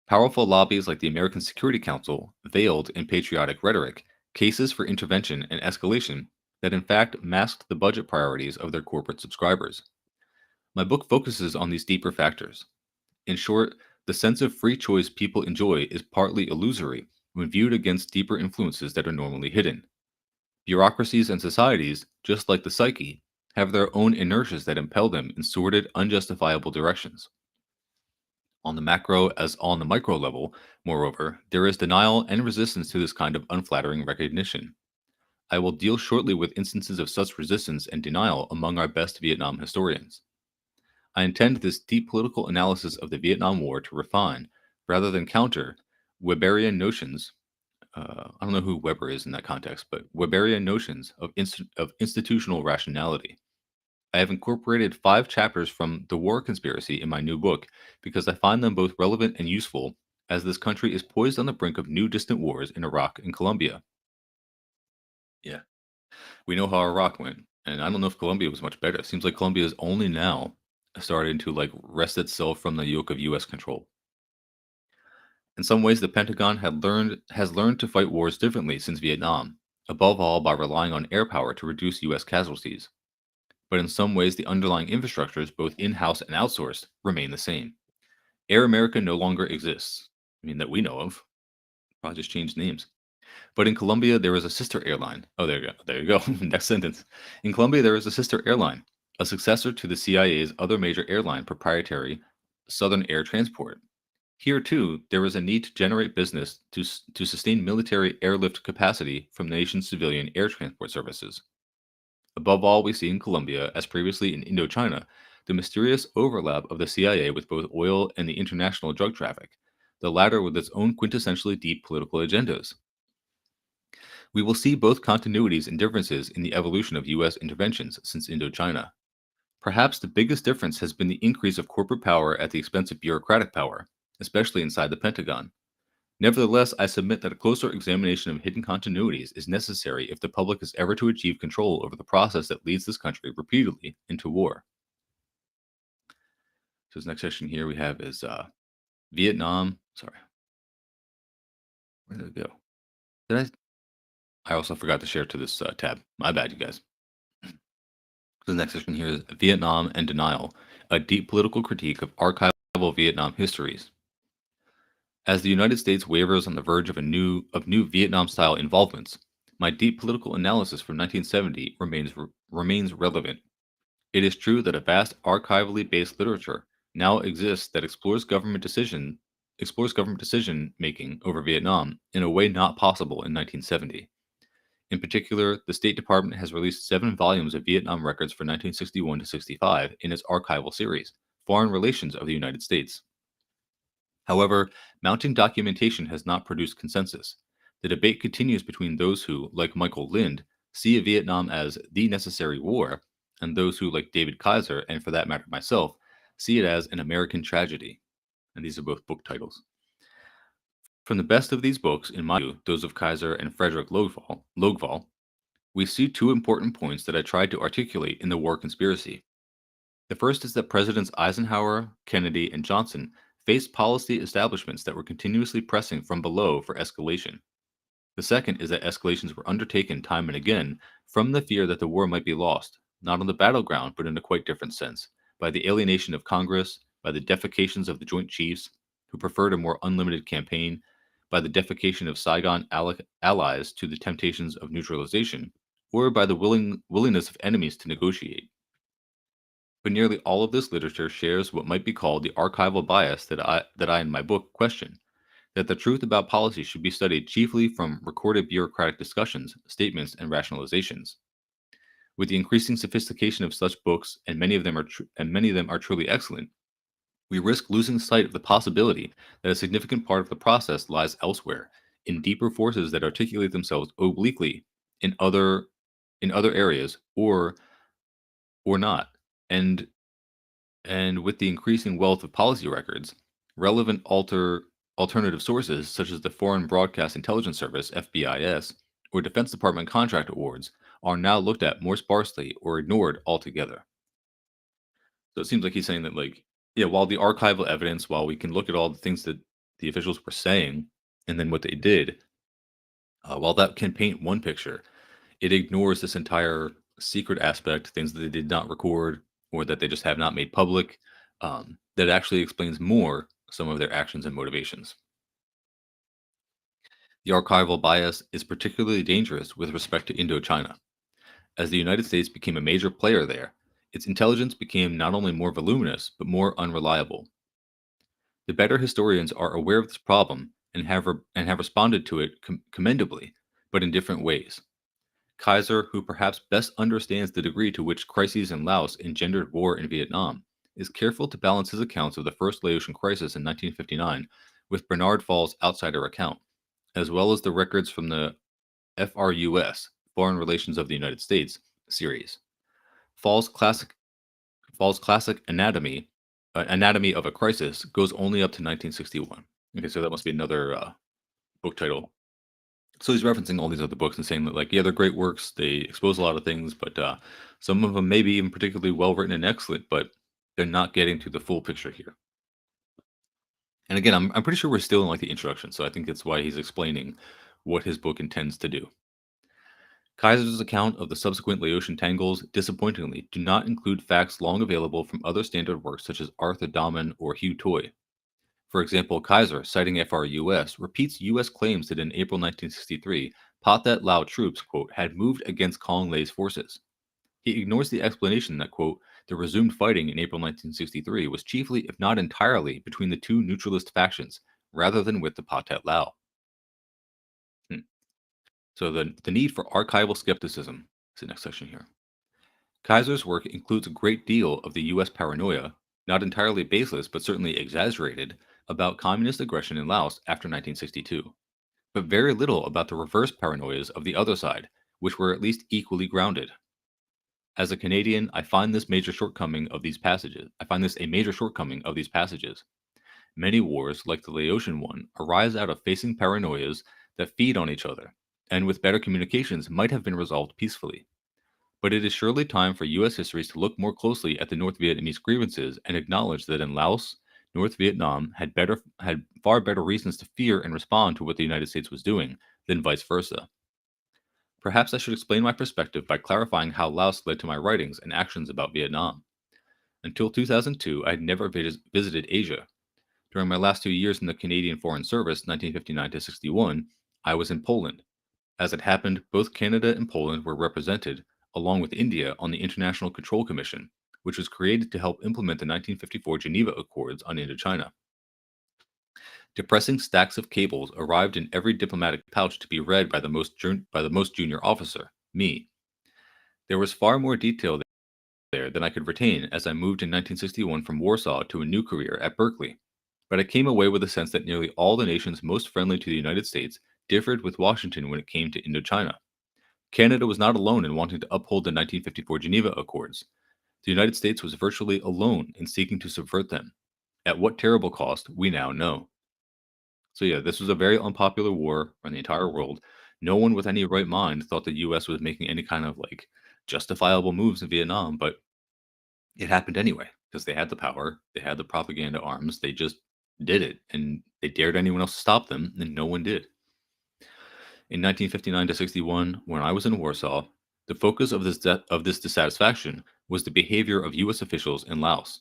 [SPEAKER 1] Powerful lobbies like the American Security Council veiled in patriotic rhetoric cases for intervention and escalation that in fact masked the budget priorities of their corporate subscribers. My book focuses on these deeper factors. In short, the sense of free choice people enjoy is partly illusory when viewed against deeper influences that are normally hidden. Bureaucracies and societies, just like the psyche, have their own inertias that impel them in sordid, unjustifiable directions. On the macro as on the micro level, moreover, there is denial and resistance to this kind of unflattering recognition. I will deal shortly with instances of such resistance and denial among our best Vietnam historians. I intend this deep political analysis of the Vietnam War to refine, rather than counter, Weberian notions. I don't know who Weber is in that context, but Weberian notions of institutional rationality. I have incorporated 5 chapters from The War Conspiracy in my new book because I find them both relevant and useful as this country is poised on the brink of new distant wars in Iraq and Colombia. Yeah, we know how Iraq went, and I don't know if Colombia was much better. It seems like Colombia is only now starting to like wrest itself from the yoke of U.S. control. In some ways, the Pentagon has learned to fight wars differently since Vietnam, above all by relying on air power to reduce U.S. casualties. But in some ways, the underlying infrastructures, both in-house and outsourced, remain the same. Air America no longer exists. I mean, that we know of. Probably just changed names. But in Colombia, there is a sister airline. Oh, there you go. There you go. Next sentence. In Colombia, there is a sister airline, a successor to the CIA's other major airline proprietary, Southern Air Transport. Here, too, there is a need to generate business to sustain military airlift capacity from the nation's civilian air transport services. Above all, we see in Colombia, as previously in Indochina, the mysterious overlap of the CIA with both oil and the international drug traffic, the latter with its own quintessentially deep political agendas. We will see both continuities and differences in the evolution of U.S. interventions since Indochina. Perhaps the biggest difference has been the increase of corporate power at the expense of bureaucratic power, especially inside the Pentagon. Nevertheless, I submit that a closer examination of hidden continuities is necessary if the public is ever to achieve control over the process that leads this country repeatedly into war. So this next section here we have is Vietnam. Sorry, where did it go? Did I also forgot to share to this tab. My bad, you guys. The next section here is Vietnam and Denial, a deep political critique of archival Vietnam histories. As the United States wavers on the verge of new Vietnam-style involvements, my deep political analysis from 1970 remains relevant. It is true that a vast archivally based literature now exists that explores government decision making over Vietnam in a way not possible in 1970. In particular, the State Department has released 7 volumes of Vietnam records for 1961 to 65 in its archival series, foreign relations of the United States. However, mounting documentation has not produced consensus. The debate continues between those who, like Michael Lind, see Vietnam as the necessary war, and those who, like David Kaiser, and for that matter myself, see it as an American tragedy. And these are both book titles. From the best of these books, in my view, those of Kaiser and Frederick Logval, we see two important points that I tried to articulate in The War Conspiracy. The first is that Presidents Eisenhower, Kennedy, and Johnson faced policy establishments that were continuously pressing from below for escalation. The second is that escalations were undertaken time and again from the fear that the war might be lost, not on the battleground, but in a quite different sense, by the alienation of Congress, by the defecations of the Joint Chiefs, who preferred a more unlimited campaign, by the defecation of Saigon allies to the temptations of neutralization, or by the willingness of enemies to negotiate. But nearly all of this literature shares what might be called the archival bias that I in my book question, that the truth about policy should be studied chiefly from recorded bureaucratic discussions, statements, and rationalizations. With the increasing sophistication of such books, and many of them are truly excellent, we risk losing sight of the possibility that a significant part of the process lies elsewhere, in deeper forces that articulate themselves obliquely in other areas, or not. And and with the increasing wealth of policy records, relevant alternative sources such as the Foreign Broadcast Intelligence Service (FBIS) or Defense Department contract awards are now looked at more sparsely or ignored altogether. So it seems like he's saying that, like, yeah, while the archival evidence, while we can look at all the things that the officials were saying and then what they did, while that can paint one picture, it ignores this entire secret aspect, things that they did not record or that they just have not made public, that actually explains more some of their actions and motivations. The archival bias is particularly dangerous with respect to Indochina. As the United States became a major player there, its intelligence became not only more voluminous, but more unreliable. The better historians are aware of this problem and have responded to it commendably, but in different ways. Kaiser, who perhaps best understands the degree to which crises in Laos engendered war in Vietnam, is careful to balance his accounts of the first Laotian crisis in 1959 with Bernard Fall's outsider account, as well as the records from the FRUS, Foreign Relations of the United States, series. Fall's classic Anatomy of a Crisis goes only up to 1961. Okay, so that must be another book title. So he's referencing all these other books and saying that, like, yeah, they're great works. They expose a lot of things, but some of them may be even particularly well written and excellent, but they're not getting to the full picture here. And again, I'm pretty sure we're still in like the introduction, so I think that's why he's explaining what his book intends to do. Kaiser's account of the subsequent Laotian tangles, disappointingly, do not include facts long available from other standard works such as Arthur Dahmen or Hugh Toy. For example, Kaiser, citing FRUS, repeats U.S. claims that in April 1963, Pathet Lao troops, quote, had moved against Kong Lei's forces. He ignores the explanation that, quote, the resumed fighting in April 1963 was chiefly, if not entirely, between the two neutralist factions, rather than with the Pathet Lao. So the need for archival skepticism is the next section here. Kaiser's work includes a great deal of the U.S. paranoia, not entirely baseless but certainly exaggerated, about communist aggression in Laos after 1962, but very little about the reverse paranoias of the other side, which were at least equally grounded. As a Canadian, I find this a major shortcoming of these passages. Many wars, like the Laotian one, arise out of facing paranoias that feed on each other, and with better communications might have been resolved peacefully. But it is surely time for U.S. histories to look more closely at the North Vietnamese grievances and acknowledge that in Laos, North Vietnam had far better reasons to fear and respond to what the United States was doing than vice versa. Perhaps I should explain my perspective by clarifying how Laos led to my writings and actions about Vietnam. Until 2002, I had never visited Asia. During my last 2 years in the Canadian Foreign Service, 1959 to 61, I was in Poland. As it happened, both Canada and Poland were represented, along with India, on the International Control Commission, which was created to help implement the 1954 Geneva Accords on Indochina. Depressing stacks of cables arrived in every diplomatic pouch to be read by the most junior officer, me. There was far more detail there than I could retain as I moved in 1961 from Warsaw to a new career at Berkeley. But I came away with a sense that nearly all the nations most friendly to the United States differed with Washington when it came to Indochina. Canada was not alone in wanting to uphold the 1954 Geneva Accords. The United States was virtually alone in seeking to subvert them. At what terrible cost, we now know. So, yeah, this was a very unpopular war in the entire world. No one with any right mind thought the US was making any kind of like justifiable moves in Vietnam, but it happened anyway because they had the power, they had the propaganda arms, they just did it and they dared anyone else to stop them, and no one did. In 1959 to 61, when I was in Warsaw, the focus of this dissatisfaction was the behavior of US officials in Laos.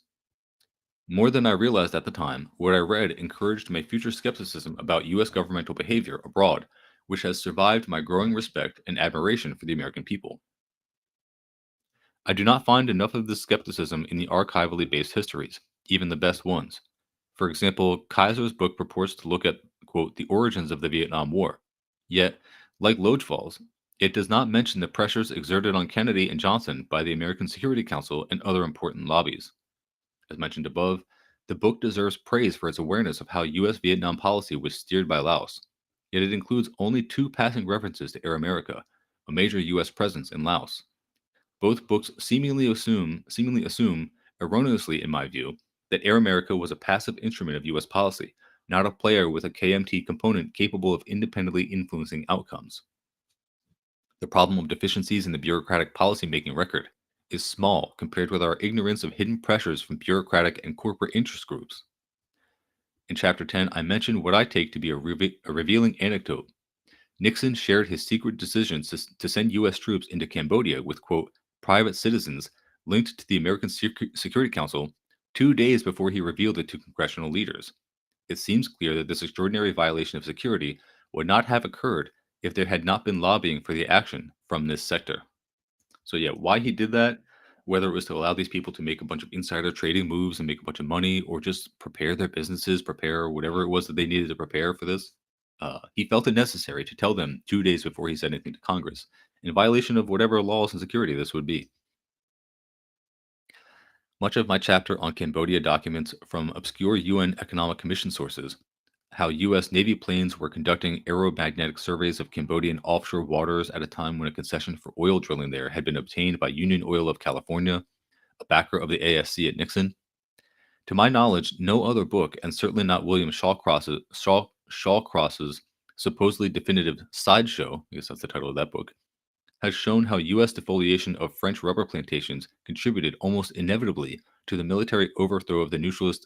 [SPEAKER 1] More than I realized at the time, what I read encouraged my future skepticism about US governmental behavior abroad, which has survived my growing respect and admiration for the American people. I do not find enough of this skepticism in the archivally based histories, even the best ones. For example, Kaiser's book purports to look at, quote, the origins of the Vietnam War. Yet, like Lodgefall's, it does not mention the pressures exerted on Kennedy and Johnson by the American Security Council and other important lobbies. As mentioned above, the book deserves praise for its awareness of how U.S. Vietnam policy was steered by Laos, yet it includes only two passing references to Air America, a major U.S. presence in Laos. Both books seemingly assume, erroneously in my view, that Air America was a passive instrument of U.S. policy, not a player with a KMT component capable of independently influencing outcomes. The problem of deficiencies in the bureaucratic policymaking record is small compared with our ignorance of hidden pressures from bureaucratic and corporate interest groups. In Chapter 10, I mentioned what I take to be a revealing anecdote. Nixon shared his secret decisions to send U.S. troops into Cambodia with, quote, private citizens linked to the American Security Council 2 days before he revealed it to congressional leaders. It seems clear that this extraordinary violation of security would not have occurred if there had not been lobbying for the action from this sector. So, yeah, why he did that, whether it was to allow these people to make a bunch of insider trading moves and make a bunch of money, or just prepare their businesses, prepare whatever it was that they needed to prepare for this, he felt it necessary to tell them 2 days before he said anything to Congress, in violation of whatever laws and security this would be. Much of my chapter on Cambodia documents from obscure UN Economic Commission sources how U.S. Navy planes were conducting aeromagnetic surveys of Cambodian offshore waters at a time when a concession for oil drilling there had been obtained by Union Oil of California, a backer of the ASC at Nixon. To my knowledge, no other book, and certainly not William Shawcross's supposedly definitive Sideshow, I guess that's the title of that book, has shown how U.S. defoliation of French rubber plantations contributed almost inevitably to the military overthrow of the neutralist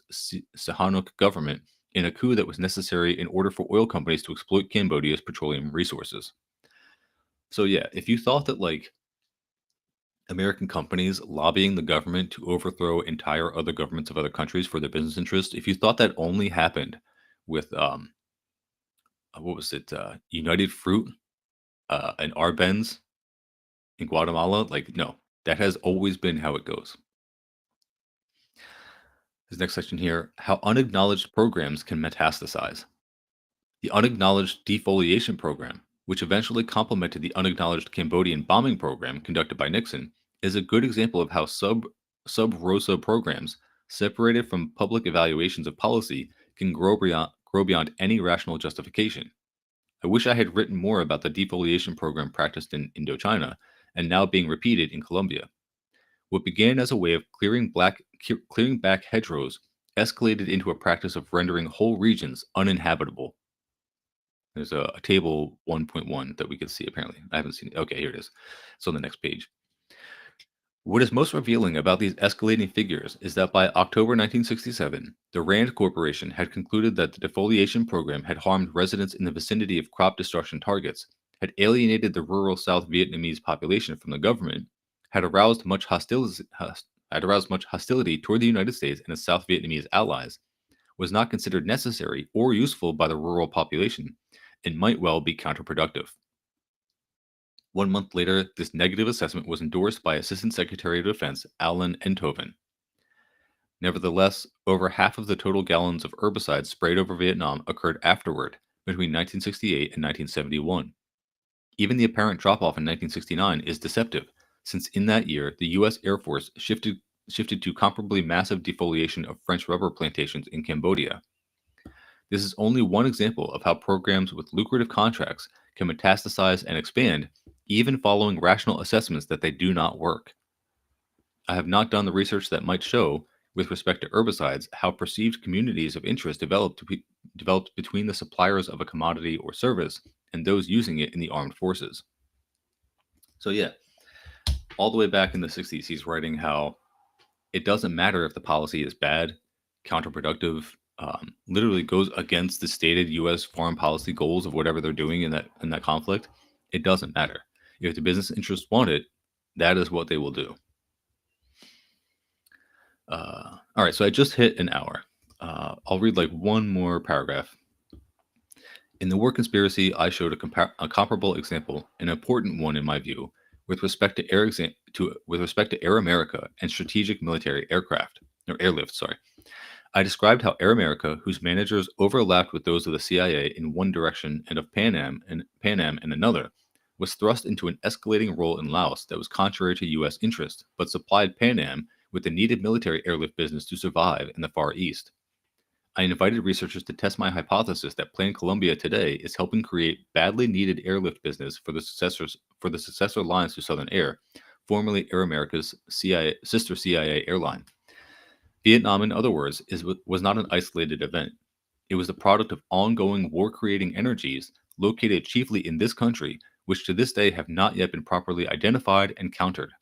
[SPEAKER 1] Sihanouk government in a coup that was necessary in order for oil companies to exploit Cambodia's petroleum resources. So, yeah, if you thought that, like, American companies lobbying the government to overthrow entire other governments of other countries for their business interests, if you thought that only happened with, what was it, United Fruit and Arbenz in Guatemala, like, no, that has always been how it goes. This next section here, how unacknowledged programs can metastasize. The unacknowledged defoliation program, which eventually complemented the unacknowledged Cambodian bombing program conducted by Nixon, is a good example of how sub rosa programs, separated from public evaluations of policy, can grow beyond any rational justification. I wish I had written more about the defoliation program practiced in Indochina and now being repeated in Colombia. What began as a way of clearing back hedgerows escalated into a practice of rendering whole regions uninhabitable. There's a table 1.1 that we could see apparently. I haven't seen it. Okay, here it is. It's on the next page. What is most revealing about these escalating figures is that by October 1967, the Rand Corporation had concluded that the defoliation program had harmed residents in the vicinity of crop destruction targets, had alienated the rural South Vietnamese population from the government, had aroused much hostility toward the United States and its South Vietnamese allies, was not considered necessary or useful by the rural population, and might well be counterproductive. 1 month later, this negative assessment was endorsed by Assistant Secretary of Defense Alan Enthoven. Nevertheless, over half of the total gallons of herbicides sprayed over Vietnam occurred afterward, between 1968 and 1971. Even the apparent drop-off in 1969 is deceptive, since in that year the U.S. Air Force shifted to comparably massive defoliation of French rubber plantations in Cambodia. This is only one example of how programs with lucrative contracts can metastasize and expand, even following rational assessments that they do not work. I have not done the research that might show, with respect to herbicides, how perceived communities of interest developed between the suppliers of a commodity or service and those using it in the armed forces. So yeah, all the way back in the 60s, he's writing how it doesn't matter if the policy is bad, counterproductive, literally goes against the stated U.S. foreign policy goals of whatever they're doing in that conflict. It doesn't matter. If the business interests want it, that is what they will do. All right, so I just hit an hour. I'll read like one more paragraph. In the war conspiracy, I showed a comparable example, an important one in my view, with respect to Air America and strategic military aircraft or airlift. Sorry, I described how Air America, whose managers overlapped with those of the CIA in one direction and of Pan Am in another, was thrust into an escalating role in Laos that was contrary to U.S. interest, but supplied Pan Am with the needed military airlift business to survive in the Far East. I invited researchers to test my hypothesis that Plan Colombia today is helping create badly needed airlift business for the successor lines to Southern Air, formerly Air America's sister CIA airline. Vietnam, in other words, was not an isolated event. It was the product of ongoing war-creating energies located chiefly in this country, which to this day have not yet been properly identified and countered.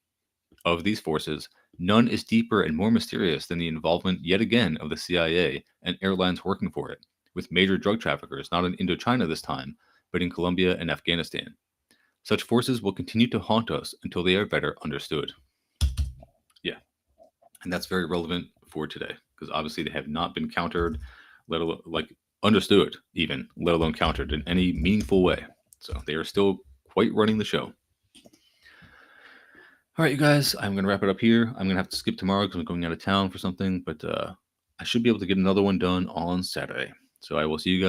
[SPEAKER 1] Of these forces, none is deeper and more mysterious than the involvement yet again of the CIA and airlines working for it, with major drug traffickers not in Indochina this time, but in Colombia and Afghanistan. Such forces will continue to haunt us until they are better understood. Yeah, and that's very relevant for today, because obviously they have not been countered, let alone understood even, let alone countered in any meaningful way. So they are still quite running the show. All right, you guys, I'm going to wrap it up here. I'm going to have to skip tomorrow because I'm going out of town for something, but I should be able to get another one done on Saturday. So I will see you guys.